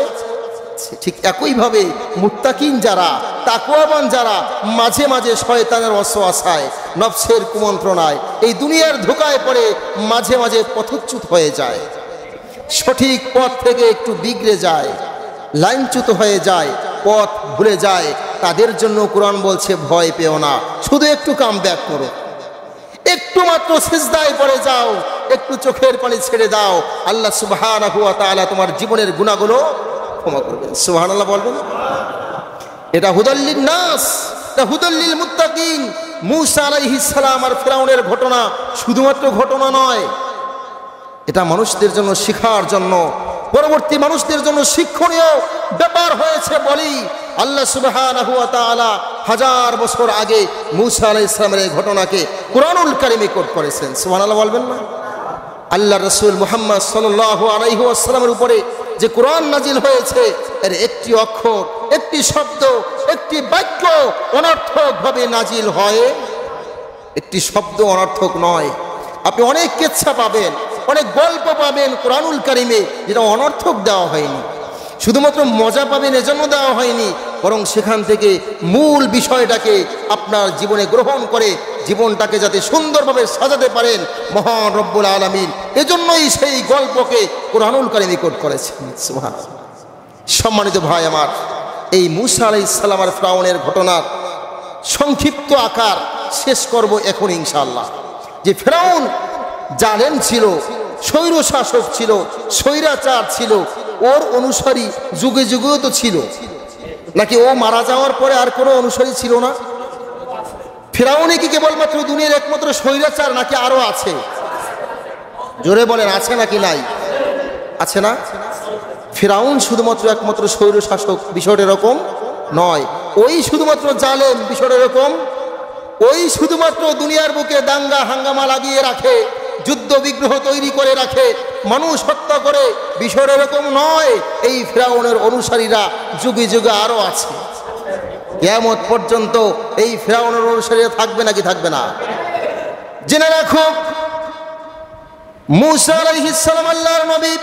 ঠিক একইভাবে মুত্তাকিন যারা, তাকওয়াবান যারা, মাঝে মাঝে শয়তানের ওয়াসওয়াসায়, নফসের কুমন্ত্রণায়, এই দুনিয়ার ধোঁকায় পড়ে মাঝে মাঝে পথচ্যুত হয়ে যায়, সঠিক পথ থেকে একটু বিগড়ে যায়, লাইনচ্যুত হয়ে যায়, পথ ভুলে যায়, তাদের জন্য কোরআন বলছে, ভয় পেও না, শুধু একটু কাম ব্যাক করো, একটু মাত্র সিজদায় পড়ে যাও, একটু চোখের পানি ছেড়ে দাও, আল্লাহ সুবহানাহু ওয়া তাআলা তোমার জীবনের গুনাহগুলো ক্ষমা করবেন। সুবহানাল্লাহ বলবেন। এটা হুদাল্লিন নাস, এটা হুদাল্লিল মুত্তাকিন, মূসা আলাইহিস সালাম আর ফিরাউনের ঘটনা শুধুমাত্র ঘটনা নয়, এটা মানুষদের জন্য শিক্ষার জন্য, পরবর্তী মানুষদের জন্য শিক্ষণীয় ব্যাপার হয়েছে বলি আল্লাহ সুবহানাহু ওয়া তাআলা হাজার বছর আগে মূসা আলাইহিস সালামের এই ঘটনাকে কুরআনুল কারীমে কোট করেছেন। সুবহানাল্লাহ বলবেন না? আল্লাহ রাসূল মুহাম্মদ সাল্লাল্লাহু আলাইহি ওয়াসাল্লামের উপরে যে কোরআন নাজিল হয়েছে এর একটি অক্ষর, একটি শব্দ, একটি বাক্য অনর্থকভাবে নাজিল হয়, একটি শব্দ অনর্থক নয়। আপনি অনেক কিচ্ছা পাবেন, অনেক গল্প পাবেন কোরআনুল কারীমে যেটা অনর্থক দেওয়া হয়নি, শুধুমাত্র মজা পাবেন এজন্য দেওয়া হয়নি, বরং সেখান থেকে মূল বিষয়টাকে আপনার জীবনে গ্রহণ করে জীবনটাকে যাতে সুন্দরভাবে সাজাতে পারেন মহান রব্বুল আলামিন এজন্যই সেই গল্পকে কোরআনুল কারীমে কোট করেছেন। সুবহানাল্লাহ। সম্মানিত ভাই আমার, এই মূসা আলাইহিস সালাম আর ফিরাউনের ঘটনার সংক্ষিপ্ত আকার শেষ করব এখন ইনশাআল্লাহ। যে ফিরাউন জালেম ছিল, স্বৈর শাসক ছিল, স্বৈরাচার ছিল, ওর অনুসারী যুগে যুগেও তো ছিল, নাকি ও মারা যাওয়ার পরে আর কোনো অনুসারী ছিল না? ফিরাউনই কি কেবলমাত্র দুনিয়ার একমাত্র স্বৈরাচার নাকি আরো আছে? জোরে বলেন, আছে নাকি নাই? আছে না? ফিরাউন শুধুমাত্র একমাত্র স্বৈর শাসক বিষয়টা এরকম নয়, ওই শুধুমাত্র জালেম বিষয়টা এরকম, ওই শুধুমাত্র দুনিয়ার বুকে দাঙ্গা হাঙ্গামা লাগিয়ে রাখে, যুদ্ধ বিগ্রহ তৈরি করে রাখে, মানুষ হত্যা করে, বিষয়টা এরকম নয়। এই ফিরাউনের অনুসারীরা যুগে যুগে আরো আছে, কিয়ামত পর্যন্ত এই ফিরাউনের অনুসারীরা থাকবে নাকি থাকবে না? জেনে রাখো, মূসা আলাইহিস সালাম আল্লাহর নবী,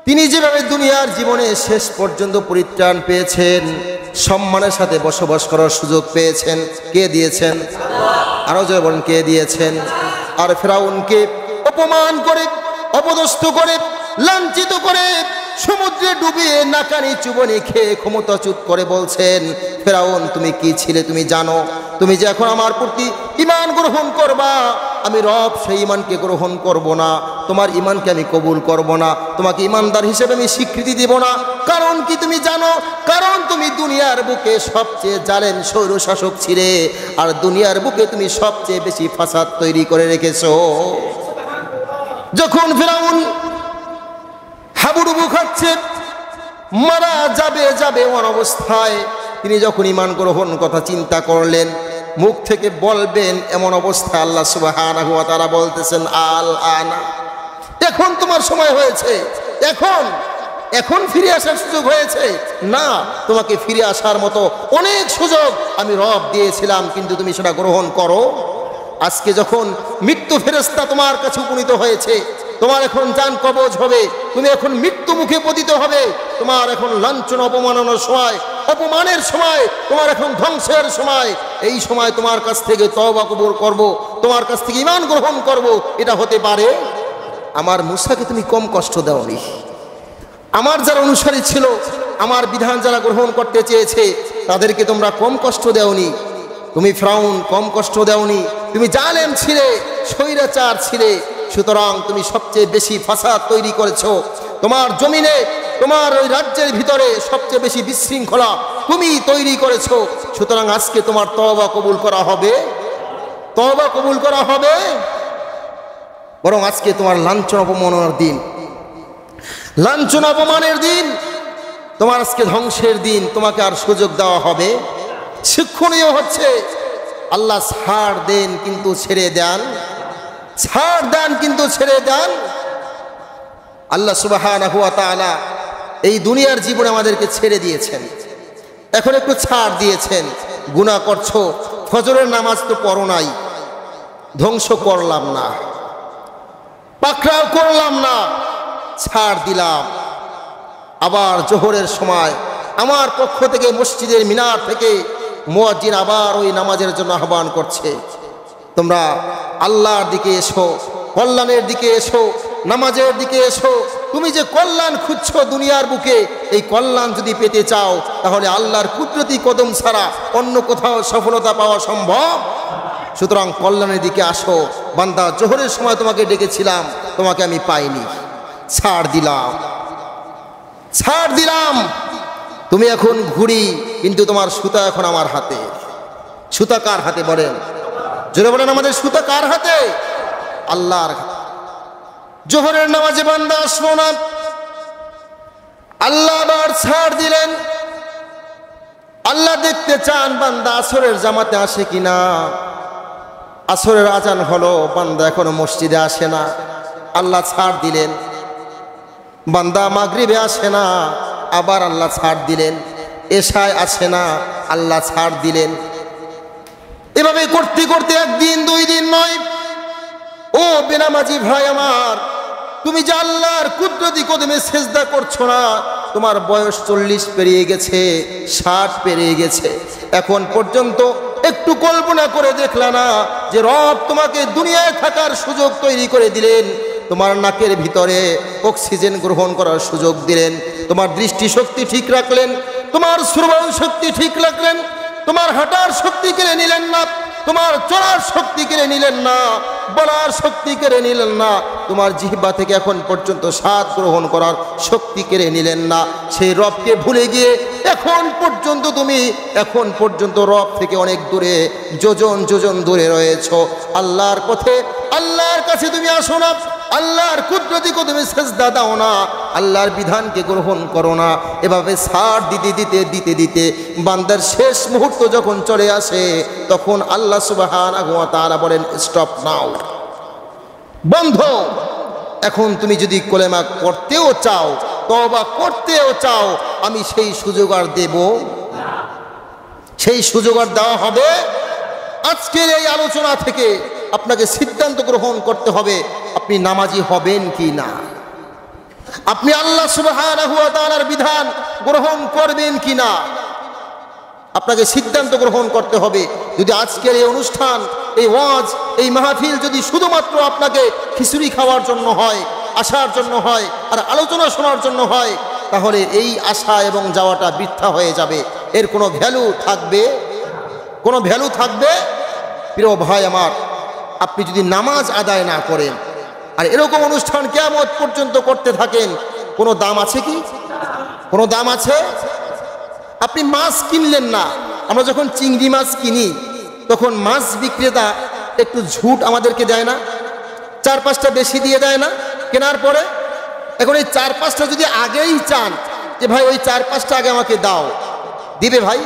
তিনি যেভাবে দুনিয়ার জীবনে শেষ পর্যন্ত পরিত্রাণ পেয়েছেন, সম্মানের সাথে বসবাস করার সুযোগ পেয়েছেন, কে দিয়েছেন? আরো জয় বলেন, কে দিয়েছেন? আর ফিরাউনকে অপমান করে, অপদস্থ করে, লাঞ্ছিত করে, সমুদ্রে ডুবিয়ে নাকানি চুবনি খেয়ে ক্ষমতাচ্যুত করে বলছেন, ফিরাউন তুমি কি ছিলে তুমি জানো? তুমি যে এখন আমার প্রতি ঈমান গ্রহণ করবা, আমি রব সেই ঈমানকে গ্রহণ করব না, তোমার ঈমানকে আমি কবুল করব না, তোমাকে ঈমানদার হিসেবে আমি স্বীকৃতি দেব না। কারণ কি তুমি জানো? কারণ তুমি দুনিয়ার বুকে সবচেয়ে জালেম স্বৈর শাসক ছিলে, আর দুনিয়ার বুকে তুমি সবচেয়ে বেশি ফাসাদ তৈরি করে রেখেছো। যখন ফিরাউন হাবুডুবু খাচ্ছে, মারা যাবে যাবে এমন অবস্থায় তিনি যখন ঈমান গ্রহণ কথা চিন্তা করলেন, মুখ থেকে বলবেন এমন অবস্থায় আল্লাহ সুবহানাহু ওয়া তাআলা বলতেছেন, আল আনা, এখন তোমার সময় হয়েছে, এখন ফিরে আসার সুযোগ হয়েছে। না, তোমাকে ফিরে আসার মতো অনেক সুযোগ আমি রব দিয়েছিলাম, কিন্তু তুমি সেটা গ্রহণ করো। আজকে যখন মৃত্যু ফেরেশতা তোমার কাছে উপনীত হয়েছে, তোমার এখন জান কবজ হবে, তুমি এখন মৃত্যু মুখে পতিত হবে, তোমার এখন লাঞ্ছনা অপমাননার সময়, অপমানের সময়, তোমার এখন ধ্বংসের সময়। এই সময় তোমার কাছ থেকে তওবা কবুল করব, তোমার কাছ থেকে ঈমান গ্রহণ করব, এটা হতে পারে? আমার মূসাকে তুমি কম কষ্ট দাওনি, আমার যারা অনুসারী ছিল, আমার বিধান যারা গ্রহণ করতে চেয়েছে তাদেরকে তোমরা কম কষ্ট দাওনি। তুমি ফিরাউন কম কষ্ট দাওনি, তুমি জালেম ছিলে, স্বৈরাচার ছিলে, সুতরাং তুমি সবচেয়ে বেশি ফাসাদ তৈরি করেছো। তোমার জমিনে, তোমার ওই রাজ্যের ভিতরে সবচেয়ে বেশি বিশৃঙ্খলা তুমি তৈরি করেছো। সুতরাং আজকে তোমার তওবা কবুল করা হবে, তওবা কবুল করা হবে, বরং আজকে তোমার লাঞ্ছনা অপমানের দিন, লাঞ্ছনা অপমানের দিন, তোমার আজকে ধ্বংসের দিন, তোমাকে আর সুযোগ দেওয়া হবে? শিক্ষণীয় হচ্ছে আল্লাহ ছাড় দেন কিন্তু ছেড়ে দেন, ছাড় দেন কিন্তু ছেড়ে দেন। আল্লাহ সুবহানাহু ওয়া তাআলা এই দুনিয়ার জীবনে আমাদেরকে ছেড়ে দিয়েছেন, এখন একটু ছাড় দিয়েছেন। গুনাহ করছো, ফজরের নামাজ তো পড়ো নাই, ধ্বংস করলাম না, পাকড়াও করলাম না, ছাড় দিলাম। আবার জোহরের সময় আমার পক্ষ থেকে মসজিদের মিনার থেকে মুয়াজ্জিন আবার ওই নামাজের জন্য আহ্বান করছে, তোমরা আল্লাহর দিকে এসো, কল্যাণের দিকে এসো, নামাজের দিকে এসো। তুমি যে কল্যাণ খুঁজছো দুনিয়ার বুকে, এই কল্যাণ যদি পেতে চাও তাহলে আল্লাহর কুদরতি কদম ছাড়া অন্য কোথাও সফলতা পাওয়া সম্ভব। সুতরাং কল্যাণের দিকে আসো বান্দা, জোহরের সময় তোমাকে ডেকেছিলাম, তোমাকে আমি পাইনি, ছাড় দিলাম, ছাড় দিলাম। তুমি এখন ঘুড়ি, কিন্তু তোমার সুতা এখন আমার হাতে। সুতা কার হাতে বলেন? জোরে বলেন, আমাদের সুতা কার হাতে? আল্লাহর হাতে। জোহরের নামাজে বান্দা আসলো না, আল্লাহ আবার ছাড় দিলেন। আল্লাহ দেখতে চান বান্দা আসরের জামাতে আসে কিনা। আসরের আজান হলো, বান্দা এখনো মসজিদে আসে না, আল্লাহ ছাড় দিলেন। বান্দা মাগরিবে আসে না, আবার আল্লাহ ছাড় দিলেন। এশায় আসে না, আল্লাহ ছাড় দিলেন। এভাবে করতে করতে একদিন দুই দিন নয়। ও বেনামাজি ভাই আমার, তুমি যে আল্লাহর কুদরতি কদমে সেজদা করছো না, তোমার বয়স 40 পেরিয়ে গেছে, 60 পেরিয়ে গেছে, এখন পর্যন্ত একটু কল্পনা করে দেখলা না যে রব তোমাকে দুনিয়ায় থাকার সুযোগ তৈরি করে দিলেন, তোমার নাকের ভিতরে অক্সিজেন গ্রহণ করার সুযোগ দিলেন, তোমার দৃষ্টিশক্তি ঠিক রাখলেন, তোমার শ্রবণ শক্তি ঠিক রাখলেন, তোমার হাঁটার শক্তি কেড়ে নিলেন না, তোমার চলার শক্তি কেড়ে নিলেন না, বলার শক্তি কেড়ে নিলেন না, তোমার জিহ্বা থেকে এখন পর্যন্ত স্বাদ গ্রহণ করার শক্তি কেড়ে নিলেন না। সেই রবকে ভুলে গিয়ে এখন পর্যন্ত রব থেকে অনেক দূরে, যোজন যোজন দূরে রয়েছো। আল্লাহর পথে, আল্লাহর কাছে তুমি আসো না, আল্লাহর কুদরতি কদমে সেজদা দাও না, আল্লাহর বিধানকে গ্রহণ করো না। এভাবে ছাড় দিতে দিতে দিতে দিতে বান্দার শেষ মুহূর্ত যখন চলে আসে, তখন আল্লাহ সুবহানাহু ওয়া তাআলা বলেন, স্টপ নাও, বন্ধ। এখন তুমি যদি কলেমা করতেও চাও, তওবা করতেও চাও, আমি সেই সুযোগ আর দেব না, সেই সুযোগ আর দেওয়া হবে। আজকের এই আলোচনা থেকে আপনাকে সিদ্ধান্ত গ্রহণ করতে হবে, আপনি নামাজি হবেন কি না, আপনি আল্লাহ সুবহানাহু ওয়া তাআলার বিধান গ্রহণ করবেন কি না, আপনাকে সিদ্ধান্ত গ্রহণ করতে হবে। যদি আজকের এই অনুষ্ঠান, এই ওয়াজ, এই মাহফিল যদি শুধুমাত্র আপনাকে খিচুড়ি খাওয়ার জন্য হয়, আসার জন্য হয়, আর আলোচনা শোনার জন্য হয়, তাহলে এই আশা এবং যাওয়াটা বৃথা হয়ে যাবে। এর কোনো ভ্যালু থাকবে? কোনো ভ্যালু থাকবে? প্রিয় ভাই আমার, আপনি যদি নামাজ আদায় না করেন আর এরকম অনুষ্ঠান কিয়ামত পর্যন্ত করতে থাকেন, কোনো দাম আছে কি? কোনো দাম আছে? আপনি মাছ কিনলেন না, আমরা যখন চিংড়ি মাছ কিনি তখন মাছ বিক্রেতা একটু ঝুট আমাদেরকে দেয় না, 4-5টা বেশি দিয়ে দেয় না কেনার পরে? এখন এই 4-5টা যদি আগেই চান যে ভাই ওই 4-5টা আগে আমাকে দাও, দিবে ভাই?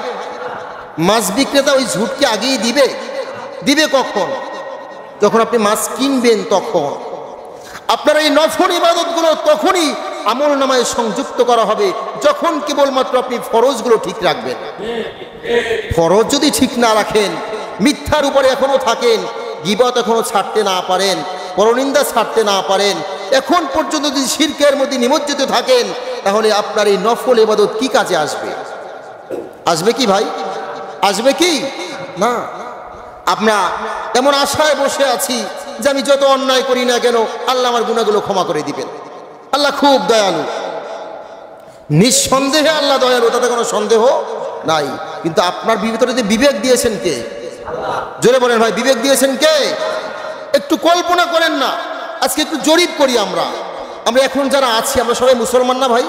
মাছ বিক্রেতা ওই ঝুটকে আগেই দিবে? দিবে কখন? যখন আপনি মাছ কিনবেন তখন। আপনার এই নফল ইবাদতগুলো তখনই আমল নামায় সংযুক্ত করা হবে যখন কেবলমাত্র আপনি ফরজগুলো ঠিক রাখবেন। ফরজ যদি ঠিক না রাখেন, মিথ্যার উপরে এখনো থাকেন, গীবত এখনো ছাড়তে না পারেন, পরনিন্দা ছাড়তে না পারেন, এখন পর্যন্ত যদি শিরকের মধ্যে নিমজ্জিত থাকেন, তাহলে আপনার এই নফল ইবাদত কি কাজে আসবে? আসবে কি ভাই? আসবে কি? না। আমরা এমন আশায় বসে আছি যে আমি যত অন্যায় করি না কেন আল্লাহ আমার গুনাহগুলো ক্ষমা করে দিবেন। আল্লাহ খুব দয়ালু, নিঃসন্দেহে আল্লাহ দয়ালু, তাতে কোনো সন্দেহ নাই। কিন্তু আপনার ভিতরে যে বিবেক দিয়েছেন কে? জোরে বলেন ভাই, বিবেক দিয়েছেন কে? একটু কল্পনা করেন না, আজকে একটু জরিপ করি। আমরা এখন যারা আছি, আমরা সবাই মুসলমান না ভাই?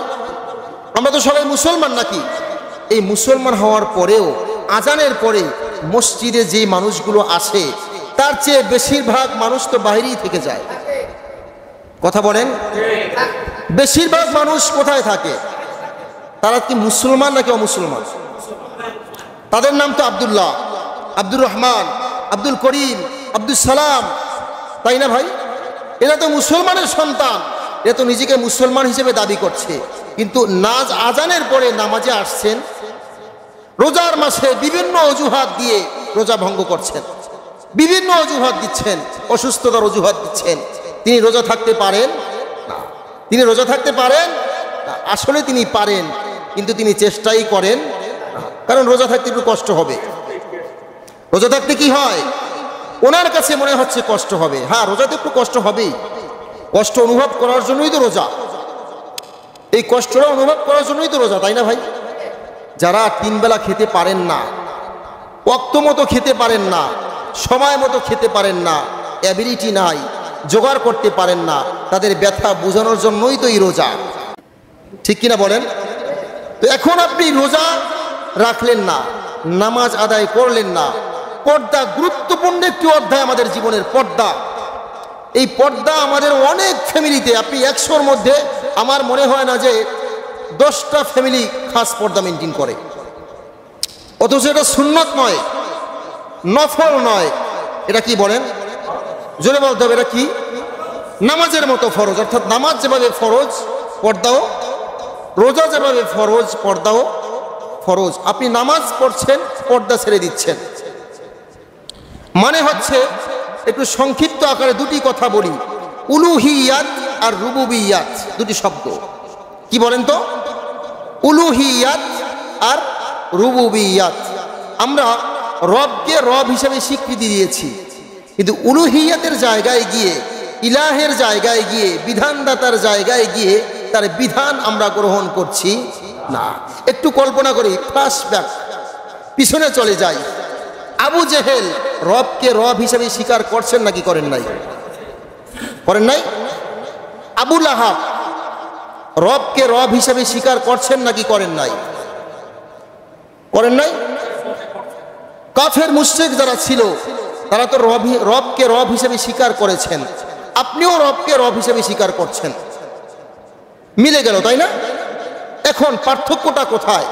আমরা তো সবাই মুসলমান নাকি? এই মুসলমান হওয়ার পরেও আজানের পরে মসজিদে যে মানুষগুলো আসে, তার চেয়ে বেশিরভাগ মানুষ তো বাইরেই থেকে যায়। কথা বলেন, বেশিরভাগ মানুষ কোথায় থাকে? তারা কি মুসলমান নাকি অমুসলমান? তাদের নাম তো আব্দুল্লাহ, আব্দুর রহমান, আব্দুল করিম, আব্দুল সালাম, তাই না ভাই? এরা তো মুসলমানের সন্তান, এরা তো নিজেকে মুসলমান হিসেবে দাবি করছে, কিন্তু আজানের পরে নামাজে আসছেন, রোজার মাসে বিভিন্ন অজুহাত দিয়ে রোজা ভঙ্গ করছেন, বিভিন্ন অজুহাত দিচ্ছেন, অসুস্থতার অজুহাত দিচ্ছেন। তিনি রোজা থাকতে পারেন না, তিনি রোজা থাকতে পারেন না। আসলে তিনি পারেন, কিন্তু তিনি চেষ্টাই করেন না, কারণ রোজা থাকতে একটু কষ্ট হবে। রোজা থাকতে কি হয়? ওনার কাছে মনে হচ্ছে কষ্ট হবে। হ্যাঁ, রোজাতে একটু কষ্ট হবেই, কষ্ট অনুভব করার জন্যই তো রোজা, এই কষ্টটা অনুভব করার জন্যই তো রোজা, তাই না ভাই? যারা 3 বেলা খেতে পারেন না, ওয়াক্ত মতো খেতে পারেন না, সময় মতো খেতে পারেন না, অ্যাবিলিটি নাই, জোগাড় করতে পারেন না, তাদের ব্যথা বোঝানোর জন্যই তো এই রোজা, ঠিক কিনা বলেন? তো এখন আপনি রোজা রাখলেন না, নামাজ আদায় করলেন না, পর্দা গুরুত্বপূর্ণ একটি অধ্যায় আমাদের জীবনের পর্দা। এই পর্দা আমাদের অনেক ফ্যামিলিতে, আপনি 100-র মধ্যে আমার মনে হয় না যে 10টা ফ্যামিলি খাস পর্দা মেনটেন করে, অথচ এটা সুন্নত নয়, নফল নয়, এটা কি বলেন, জোরে বলতে হবে, এটা কি নামাজের মতো ফরজ। অর্থাৎ নামাজ যেভাবে ফরজ পর্দাও, রোজা যেভাবে ফরজ পর্দাও ফরজ। আপনি নামাজ পড়ছেন, পর্দা ছেড়ে দিচ্ছেন, মানে হচ্ছে, একটু সংক্ষিপ্ত আকারে দুটি কথা বলি, উলুহিয়াত আর রুবুবিয়াত, দুটি শব্দ। কি বলেন তো? উলুহিয়াত আর রুবুবিয়াত। আমরা রবকে রব হিসেবে স্বীকৃতি দিয়েছি, কিন্তু উলুহিয়াতের জায়গায় গিয়ে, ইলাহের জায়গায় গিয়ে, বিধানদাতার জায়গায় গিয়ে তার বিধান আমরা গ্রহণ করছি না। একটু কল্পনা করি, ফ্ল্যাশব্যাক, পিছনে চলে যাই। আবু জেহেল রবকে রব হিসেবে স্বীকার করছেন নাকি করেন নাই? করেন নাই? আবু লাহাব রবকে রব হিসেবে স্বীকার করছেন নাকি করেন নাই? করেন নাই? কাফের মুশরিক যারা ছিল তারা তো রবকে রব হিসেবে স্বীকার করেছেন, আপনিও রবকে রব হিসেবে স্বীকার করছেন, মিলে গেল, তাই না? এখন পার্থক্যটা কোথায়?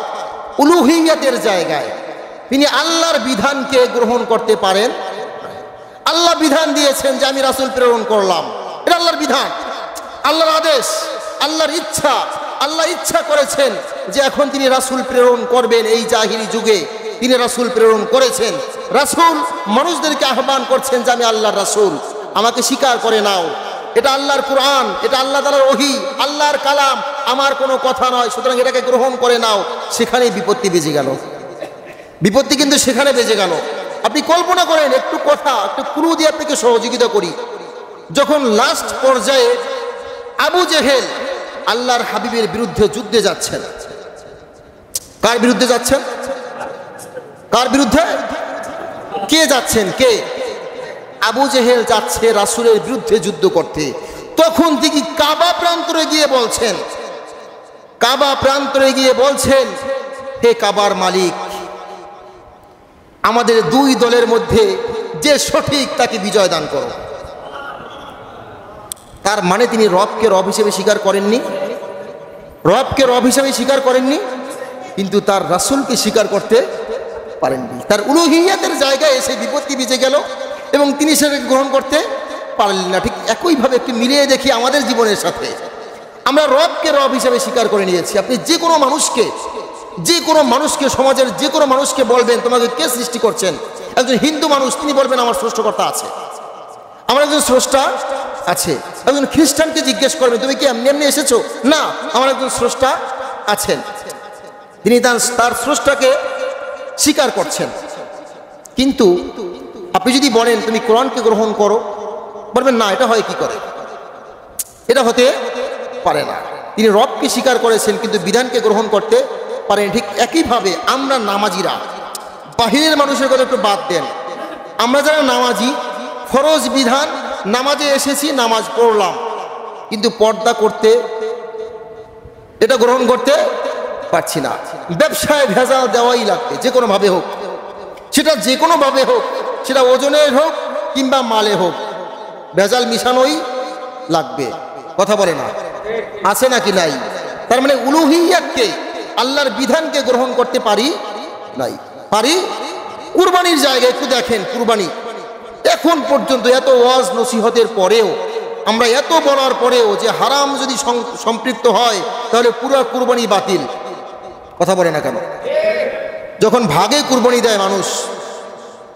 উলুহিয়াতের জায়গায় তিনি আল্লাহর বিধানকে গ্রহণ করতে পারেন। আল্লাহ বিধান দিয়েছেন যে আমি রাসূল প্রেরণ করলাম, এটা আল্লাহর বিধান, আল্লাহর আদেশ, আল্লাহর ইচ্ছা। আল্লাহ ইচ্ছা করেছেন যে এখন তিনি রাসূল প্রেরণ করবেন। এই জাহিরি যুগে তিনি রাসূল প্রেরণ করেছেন। রাসূল মানুষদেরকে আহ্বান করছেন যে আমি আল্লাহর রাসূল, আমাকে স্বীকার করে নাও। এটা আল্লাহর কোরআন, এটা আল্লাহ তাআলার ওহী, আল্লাহর কালাম, আমার কোনো কথা নয়, সুতরাং এটাকে গ্রহণ করে নাও। সেখানেই বিপত্তি বেজে গেল, বিপত্তি কিন্তু সেখানে বেজে গেল। আপনি কল্পনা করেন, একটু কথা, একটু ক্লু দিয়ে আপনাকে সহযোগিতা করি। যখন লাস্ট পর্যায়ে আবু জেহেল আল্লাহর হাবিবের বিরুদ্ধে যুদ্ধে যাচ্ছেন, কার বিরুদ্ধে যাচ্ছেন? কার বিরুদ্ধে? কে যাচ্ছেন? কে? আবু জেহেল যাচ্ছে রাসূলের বিরুদ্ধে যুদ্ধ করতে। তখন তিনি কাবা প্রান্তরে গিয়ে বলছেন, কাবা প্রান্তরে গিয়ে বলছেন, হে কাবার মালিক, আমাদের দুই দলের মধ্যে যে সঠিক তাকে বিজয় দান করো। তার মানে তিনি রবকে রব হিসেবে স্বীকার করেননি, রবকে রব হিসেবে স্বীকার করেননি, কিন্তু তার রাসূলকে স্বীকার করতে পারেননি। তার উলুহিয়াতের জায়গায় এসে বিপত্তি বেজে গেল এবং তিনি সেটাকে গ্রহণ করতে পারলেন না। ঠিক একইভাবে একটু মিলিয়ে দেখি আমাদের জীবনের সাথে, আমরা রবকে রব হিসেবে স্বীকার করে নিয়েছি। আপনি যে কোনো মানুষকে সমাজের যে কোনো মানুষকে বলবেন তোমাকে কে সৃষ্টি করছেন, একজন হিন্দু মানুষ তিনি বলবেন আমার স্রষ্টাকর্তা আছে, আমার একজন স্রষ্টা আছে। একজন খ্রিস্টানকে জিজ্ঞেস করবেন তুমি কি এমনি এমনি এসেছো? না, আমার একজন স্রষ্টা আছেন, তিনি তার স্রষ্টাকে স্বীকার করছেন। কিন্তু আপনি যদি বলেন তুমি কোরআনকে গ্রহণ করো, বলবেন না, এটা হয় কি করে, এটা হতে পারে না। তিনি রবকে স্বীকার করেছেন কিন্তু বিধানকে গ্রহণ করতে পারেন। ঠিক একইভাবে আমরা নামাজিরা, বাহিরের মানুষের কথা একটু বাদ দেন, আমরা যারা নামাজি, ফরজ বিধান নামাজে এসেছি, নামাজ পড়লাম, কিন্তু পর্দা করতে, এটা গ্রহণ করতে পারছি না। ব্যবসায় ভেজাল দেওয়াই লাগবে, যে কোনোভাবে হোক, সেটা যে কোনোভাবে হোক, সেটা ওজনের হোক কিংবা মালে হোক, ভেজাল মিশানোই লাগবে। কথা বলে না, আছে নাকি নাই? তার মানে উলুহিয়াতকে, আল্লাহর বিধানকে গ্রহণ করতে পারি নাই। পারি কুরবানির জায়গায় একটু দেখেন, কুরবানি এখন পর্যন্ত এত ওয়াজ নসিহতের পরেও, আমরা এত বলার পরেও যে হারাম যদি সম্পৃক্ত হয় তাহলে পুরো কুরবানি বাতিল। কথা বলে না কেন? যখন ভাগে কুরবানি দেয় মানুষ,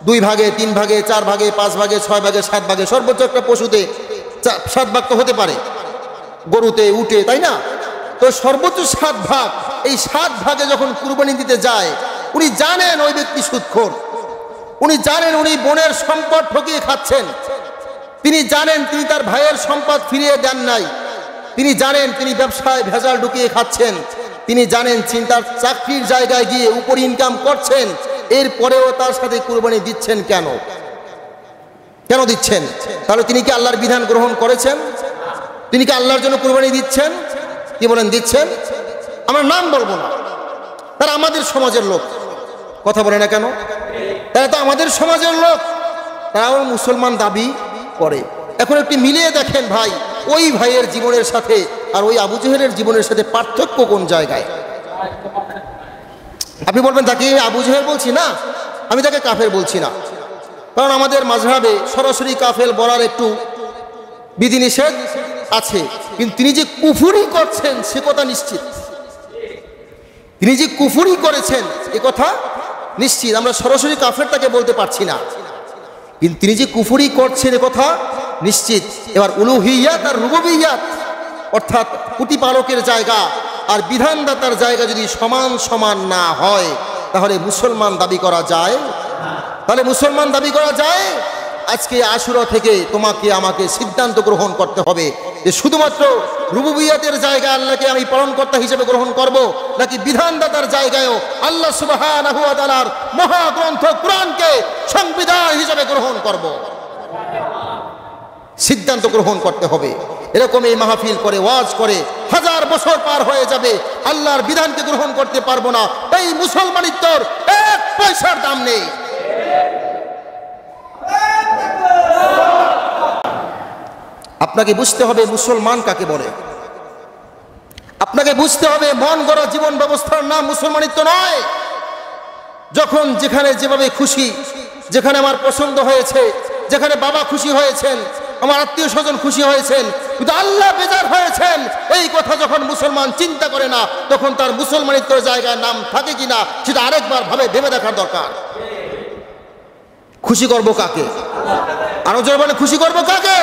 2 ভাগে, 3 ভাগে, 4 ভাগে, 5 ভাগে, 6 ভাগে, 7 ভাগে, সর্বোচ্চ একটা পশুতে 7 ভাগ তো হতে পারে, গরুতে, উটে, তাই না? তো সর্বোচ্চ 7 ভাগ, এই 7 ভাগে যখন কুরবানি দিতে যায়, উনি জানেন ওই ব্যক্তি সুদখোর, উনি জানেন উনি বোনের সম্পদ ঠকিয়ে খাচ্ছেন, তিনি জানেন তিনি তার ভাইয়ের সম্পদ ফিরিয়ে দেন নাই, তিনি জানেন তিনি ব্যবসায় ভেজাল ঢুকিয়ে খাচ্ছেন, তিনি জানেন চিন্তার চাকরির জায়গায় গিয়ে উপর ইনকাম করছেন, এরপরেও তার সাথে কুরবানি দিচ্ছেন কেন? কেন দিচ্ছেন? তাহলে তিনি কি আল্লাহর বিধান গ্রহণ করেছেন? তিনি কি আল্লাহর জন্য কুরবানি দিচ্ছেন? কি বলেন দিচ্ছেন? আমরা নাম বলবো না, তারা আমাদের সমাজের লোক। কথা বলে না কেন? এরা তো আমাদের সমাজের লোক, তারাও মুসলমান দাবি করে। এখন একটি মিলিয়ে দেখেন ভাই, ওই ভাইয়ের জীবনের সাথে আর ওই আবু জেহেলের জীবনের সাথে পার্থক্য কোন জায়গায়? আপনি বলবেন তাকে আবু জেহেল বলছি না, আমি তাকে কাফের বলছি না, কারণ আমাদের মাযহাবে সরাসরি কাফের বলার একটু বিধিনিষেধ আছে, কিন্তু তিনি যে কুফরি করছেন সে কথা নিশ্চিত। তিনি যে কুফরি করেছেন এ কথা নিশ্চিত। আমরা সরাসরি কাফের তাকে বলতে পারছি না, কিন্তু তিনি যে কুফরি করছেন এ কথা নিশ্চিত। এবার উলুহিয়াত আর রুবুবিয়াত অর্থাৎ প্রতিপালকের জায়গা আর বিধানদাতার জায়গা যদি সমান সমান না হয় তাহলে মুসলমান দাবি করা যায়? তাহলে মুসলমান দাবি করা যায়? আজকে আশুরা থেকে তোমাকে আমাকে সিদ্ধান্ত গ্রহণ করতে হবে যে শুধুমাত্র রুবুবিয়াতের জায়গায় আল্লাহকে আমি পালনকর্তা হিসেবে গ্রহণ করব, নাকি বিধানদাতার জায়গায়ও আল্লাহ সুবহানাহু ওয়া তাআলার মহাগ্রন্থ কোরআনকে সংবিধান হিসেবে গ্রহণ করব। সিদ্ধান্ত গ্রহণ করতে হবে। এরকম এই মাহফিল করে ওয়াজ করে 1000 বছর পার হয়ে যাবে, আল্লাহর বিধানকে গ্রহণ করতে পারবো না, এই মুসলমানিত্বর 1 পয়সার দাম নেই। আপনাকে বুঝতে হবে মুসলমান কাকে বলে। আপনাকে বুঝতে হবে মন গড়া জীবন ব্যবস্থার নাম মুসলমানিত্ব নয়। যখন যেখানে যেভাবে খুশি, যেখানে আমার পছন্দ হয়েছে, যেখানে বাবা খুশি হয়েছেন, আমার আত্মীয় স্বজন খুশি হয়েছেন, কিন্তু আল্লাহ বেজার হয়েছেন, এই কথা যখন মুসলমান চিন্তা করে না, তখন তার মুসলমানিত্বের জায়গায় নাম থাকে কিনা সেটা আরেকবার ভেবে দেখার দরকার। খুশি করব কাকে? আরো জোরে বলে, খুশি করব কাকে?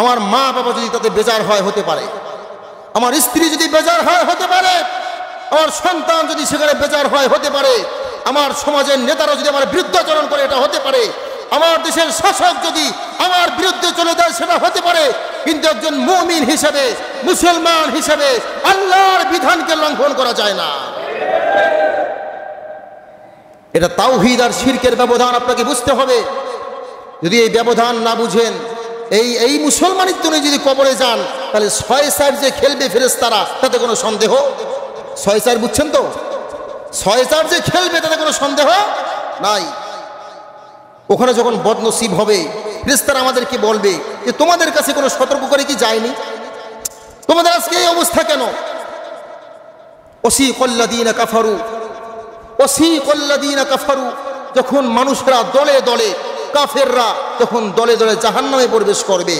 আমার মা বাবা যদি তাতে বেজার হয় হতে পারে, আমার স্ত্রী যদি বেজার হয় হতে পারে, আমার সন্তান যদি সেখানে বেজার হয় হতে পারে, আমার সমাজের নেতারা যদি আমার বিরুদ্ধাচরণ করে এটা হতে পারে, আমার দেশের শাসক যদি আমার বিরুদ্ধে চলে যায় সেটা হতে পারে, কিন্তু একজন মুমিন হিসেবে, মুসলমান হিসেবে আল্লাহর বিধানকে লঙ্ঘন করা যায় না। এটা তাওহীদ আর শিরকের ব্যবধান আপনাকে বুঝতে হবে। যদি এই ব্যবধান না বুঝেন, এই মুসলমানিত্ব নিয়ে যদি কবরে যান, তাহলে 6 যে খেলবে ফেরেশতারা তাতে কোনো সন্দেহ? 6 বুঝছেন তো? 6 যে খেলবে তাতে কোনো সন্দেহ নাই। ওখানে যখন বদনসিব হবে, ফেরেশতারা আমাদেরকে বলবে যে তোমাদের কাছে কোনো সতর্ককারী কি যায়নি? তোমাদের আজকে এই অবস্থা কেন? ওয়াসিকাল্লাযীনা কাফারু, যখন মানুষরা দলে দলে, কাফেররা যখন দলে দলে জাহান্নামে প্রবেশ করবে,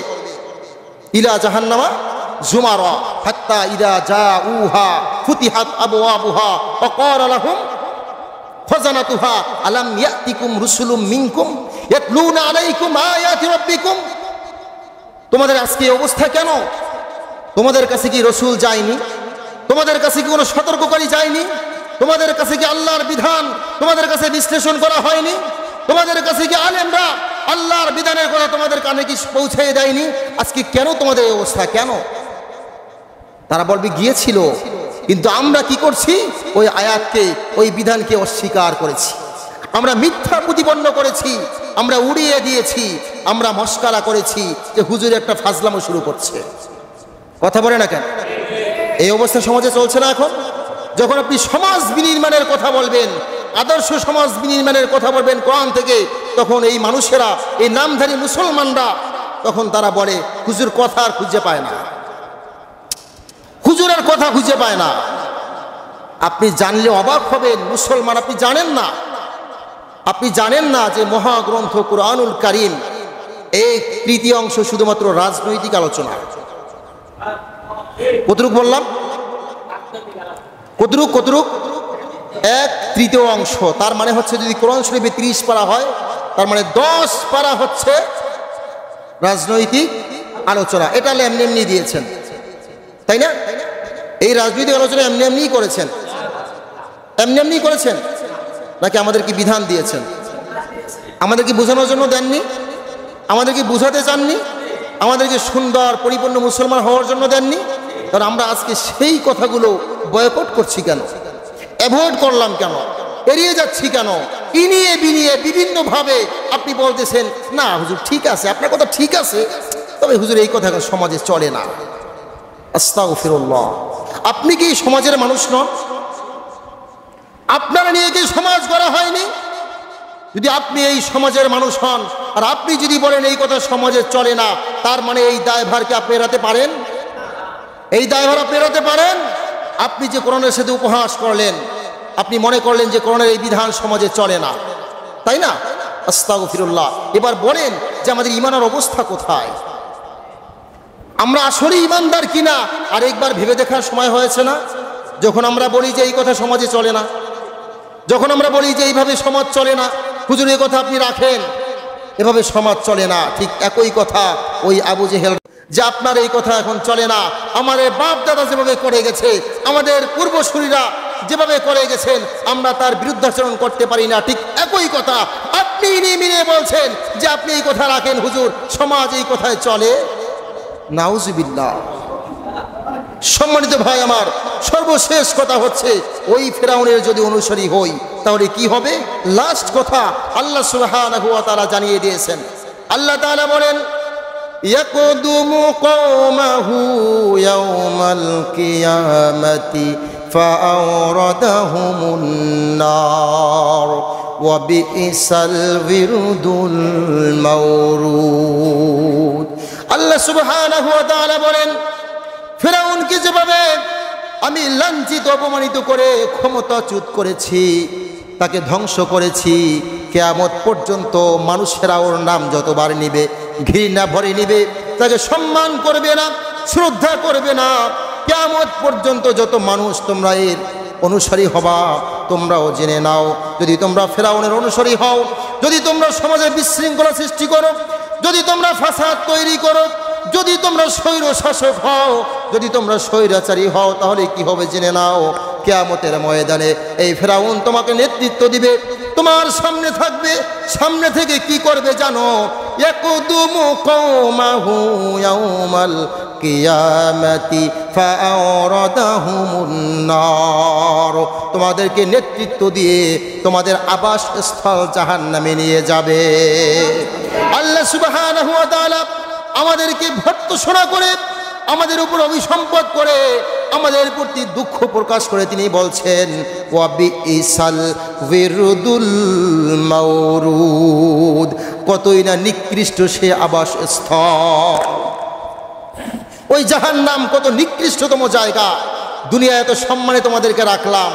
ইলা জাহান্নামা জুমারা হাত্তা ইদা জাউহা ফুতিহাত আবওয়াবুহা ওয়া ক্বালা লাহুম খাযানাতুহা আলাম ইয়াতিকুম রুসুলুম মিনকুম ইয়াতলুনা আলাইকুম আয়াতি রাব্বিকুম। তোমাদের আজকে এই অবস্থা কেন? তোমাদের কাছে কি রসুল যায়নি? তোমাদের কাছে কি কোনো সতর্ককারী যায়নি? তোমাদের কাছে কি আল্লাহর বিধান তোমাদের কাছে বিশ্লেষণ করা হয়নি? তোমাদের কাছে কি আলেমরা আল্লাহর বিধানের কথা তোমাদের কানে কি পৌঁছে দেয়নি? আজকে কেন তোমাদের এই অবস্থা কেন? তারা বলবে গিয়েছিল, কিন্তু আমরা কি করছি? ওই আয়াতকে, ওই বিধানকে অস্বীকার করেছি, আমরা মিথ্যা প্রতিপন্ন করেছি, আমরা উড়িয়ে দিয়েছি, আমরা মস্কারা করেছি যে হুজুর একটা ফাজলামো শুরু করছে। কথা বলে না কেন? এই অবস্থা সমাজে চলছে না এখন? যখন আপনি সমাজ বিনির্মাণের কথা বলবেন, আদর্শ সমাজ বিনির্মাণের কথা বলবেন কোরআন থেকে, তখন এই মানুষেরা, এই নামধারী মুসলমানরা, তখন তারা বলে হুজুর কথা আর খুঁজে পায় না, হুজুরের কথা খুঁজে পায় না। আপনি জানলে অবাক হবেন, মুসলমান আপনি জানেন না, আপনি জানেন না যে মহাগ্রন্থ কুরআনুল কারীম এই তৃতীয় অংশ শুধুমাত্র রাজনৈতিক আলোচনা। কতটুক বললাম? কতটুক? 1/3 অংশ। তার মানে হচ্ছে যদি কোরআন শরীফে 30 পারা হয়, তার মানে 10 পারা হচ্ছে রাজনৈতিক আলোচনা। এটা এমনি এমনি দিয়েছেন, তাই না? এই রাজনৈতিক আলোচনা এমনি এমনি করেছেন, এমনি এমনি করেছেন, নাকি আমাদেরকে বিধান দিয়েছেন? আমাদেরকে বোঝানোর জন্য দেননি, আমাদেরকে বোঝাতে চাননি, আমাদেরকে সুন্দর পরিপূর্ণ মুসলমান হওয়ার জন্য দেননি। কারণ আমরা আজকে সেই কথাগুলো বয়কট করছি কেন? অ্যাভয়েড করলাম কেন? এড়িয়ে যাচ্ছি কেন? ইনিয়ে বিনিয়ে বিভিন্নভাবে আপনি বলতেছেন না হুজুর ঠিক আছে, আপনার কথা ঠিক আছে, তবে হুজুর এই কথা সমাজে চলে না। আস্তাগফিরুল্লাহ। আপনি কি সমাজের মানুষ নন? আপনারা নিয়ে কি সমাজ গড়া হয়নি? যদি আপনি এই সমাজের মানুষ হন আর আপনি যদি বলেন এই কথা সমাজে চলে না, তার মানে এই দায়ভারকে আপনি এড়াতে পারেন? এই দায়ভার আপনি এড়াতে পারেন? আপনি যে কোরআনের সাথে উপহাস করলেন, আপনি মনে করলেন যে কোরআনের এই বিধান সমাজে চলে না, তাই না? আস্তাগফিরুল্লাহ। এবার বলেন যে আমাদের ঈমানের অবস্থা কোথায়? আমরা আসলে ঈমানদার কিনা আর একবার ভেবে দেখার সময় হয়েছে না? যখন আমরা বলি যে এই কথা সমাজে চলে না, যখন আমরা বলি যে এইভাবে সমাজ চলে না, হুজুর এই কথা আপনি রাখেন, এভাবে সমাজ চলে না, ঠিক একই কথা ওই আবু জেহেল যে আপনার এই কথা এখন চলে না, আমাদের বাপ দাদা যেভাবে করে গেছে, আমাদের পূর্বসূরীরা যেভাবে করে গেছেন, আমরা তার বিরুদ্ধাচরণ করতে পারি না, ঠিক একই কথা আপনি মিলে বলছেন যে আপনি এই কথা রাখেন, হুজুর সমাজ এই কথায় চলে। নাউজুবিল্লাহ। সম্মানিত ভাই আমার, সর্বশেষ কথা হচ্ছে ওই ফেরাউনের যদি অনুসারী হই তাহলে কি হবে? লাস্ট কথা আল্লাহ সুবহানাহু ওয়া তাআলা জানিয়ে দিয়েছেন। আল্লাহ তাআলা বলেন, ইয়াকুদুমু কওমাহু ইয়াওমাল কিয়ামাতি ফাআওরাদাহুমুন নার ওয়া বিইসাল বিরদুল মাওরুদ। আল্লাহ সুবহানাহু ওয়া তাআলা বলেন, ফেরাউনকে যেভাবে আমি লাঞ্ছিত অপমানিত করে ক্ষমতাচ্যুত করেছি, তাকে ধ্বংস করেছি, কিয়ামত পর্যন্ত মানুষেরা ওর নাম যতবার নিবে ঘৃণা ভরে নিবে, তাকে সম্মান করবে না, শ্রদ্ধা করবে না। কিয়ামত পর্যন্ত যত মানুষ তোমরা এর অনুসারী হবা, তোমরাও জেনে নাও, যদি তোমরা ফেরাউনের অনুসারী হও, যদি তোমরা সমাজে বিশৃঙ্খলা সৃষ্টি করো, যদি তোমরা ফাসাদ তৈরি করো, যদি তোমরা স্বৈর শাসক হও, যদি তোমরা স্বৈরাচারী হও, তাহলে কি হবে জেনে নাও, কিয়ামতের ময়দানে এই ফেরাউন তোমাকে নেতৃত্ব দিবে, তোমার সামনে থাকবে, সামনে থেকে কি করবে জানো? ইয়াকুদুমু কওমাহু ইয়াওমাল কিয়ামাতি ফাআওরাদাহুমুন নার, তোমাদেরকে নেতৃত্ব দিয়ে তোমাদের আবাসস্থল জাহান্নামে নিয়ে যাবে। আল্লাহ সুবহানাহু ওয়া তাআলা আমাদেরকে ভর্ৎসনা করে, আমাদের উপর অভিসম্পদ করে, আমাদের প্রতি দুঃখ প্রকাশ করে তিনি বলছেন, ওয়া বিইসাল বিরদুল মাওরুদ, কতই না নিকৃষ্ট সে আবাসস্থল। ওই জাহান্নাম কত নিকৃষ্টতম জায়গা। দুনিয়া এত সম্মানে তোমাদেরকে রাখলাম,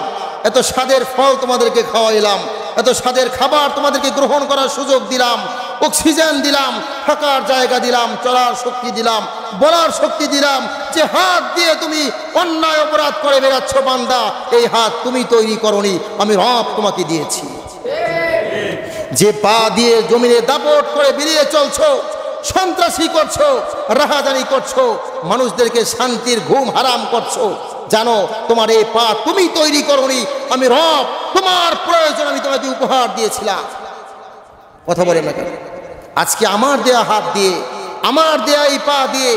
এত স্বাদের ফল তোমাদেরকে খাওয়াইলাম, এত স্বাদের খাবার তোমাদেরকে গ্রহণ করার সুযোগ দিলাম, অক্সিজেন দিলাম, থাকার জায়গা দিলাম, চলার শক্তি দিলাম, বলার শক্তি দিলাম, যে হাত দিয়ে তুমি অন্যায় অপরাধ করে বেড়াচ্ছ বান্দা, এই হাত তুমি তৈরি করনি, আমি রব তোমাকে দিয়েছি। যে পা দিয়ে জমিনে দাপট করে বেরিয়ে চলছো, সন্ত্রাসী করছো, রাহাজানি করছো, মানুষদেরকে শান্তির ঘুম হারাম করছো, জানো তোমার এই পা তুমি তৈরি করনি, আমি রব তোমার প্রয়োজন আমি তোমাকে উপহার দিয়েছিলাম। কথা বলেন না কেন? আজকে আমার দেয়া হাত দিয়ে, আমার দেয়া এই পা দিয়ে,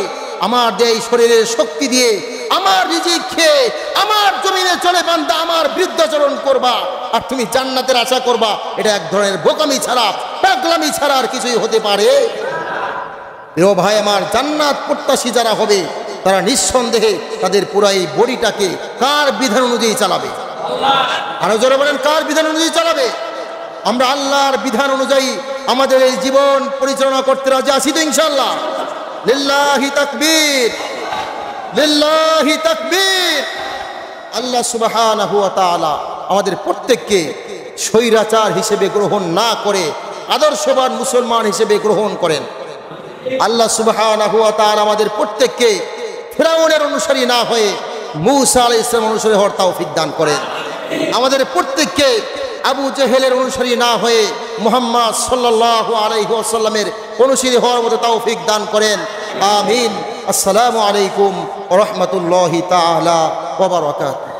আমার দেয়া এই শরীরের শক্তি দিয়ে, আমার রিজিক খেয়ে, আমার জমিনে চলে বান্দা আমার বিরুদ্ধাচরণ করবা, আর তুমি জান্নাতের আশা করবা, এটা এক ধরনের বোকামি ছাড়া, পাগলামি ছাড়া আর কিছুই হতে পারে? ও ভাই আমার, জান্নাত প্রত্যাশী যারা হবে তারা নিঃসন্দেহে তাদের পুরো এই বডিটাকে কার বিধান অনুযায়ী চালাবে? আরো জোরে বলেন, কার বিধান অনুযায়ী চালাবে? আমরা আল্লাহর বিধান অনুযায়ী আমাদের এই জীবন পরিচালনা করতে রাজি আছি তো ইনশাআল্লাহ? লিল্লাহি তাকবীর, লিল্লাহি তাকবীর। আল্লাহ সুবহানাহু ওয়া তাআলা আমাদের প্রত্যেককে স্বৈরাচার হিসেবে গ্রহণ না করে আদর্শবান মুসলমান হিসেবে গ্রহণ করেন। আল্লাহ সুবহানাহু ওয়া তাআলা আমাদের প্রত্যেককে ফিরআউনের অনুসারী না হয়ে মূসা আলাইহিস সালাম অনুসারী হওয়ার তৌফিক দান করেন। আমাদের প্রত্যেককে আবু জেহেলের অনুসারী না হয়ে মুহাম্মদ সাল্লাল্লাহু আলাইহি ওয়াসাল্লামের অনুসারী হওয়ার মতো তৌফিক দান করেন। আমিন। আসসালামু আলাইকুম ওয়া রাহমাতুল্লাহি তাআলা ওয়া বারাকাতুহু।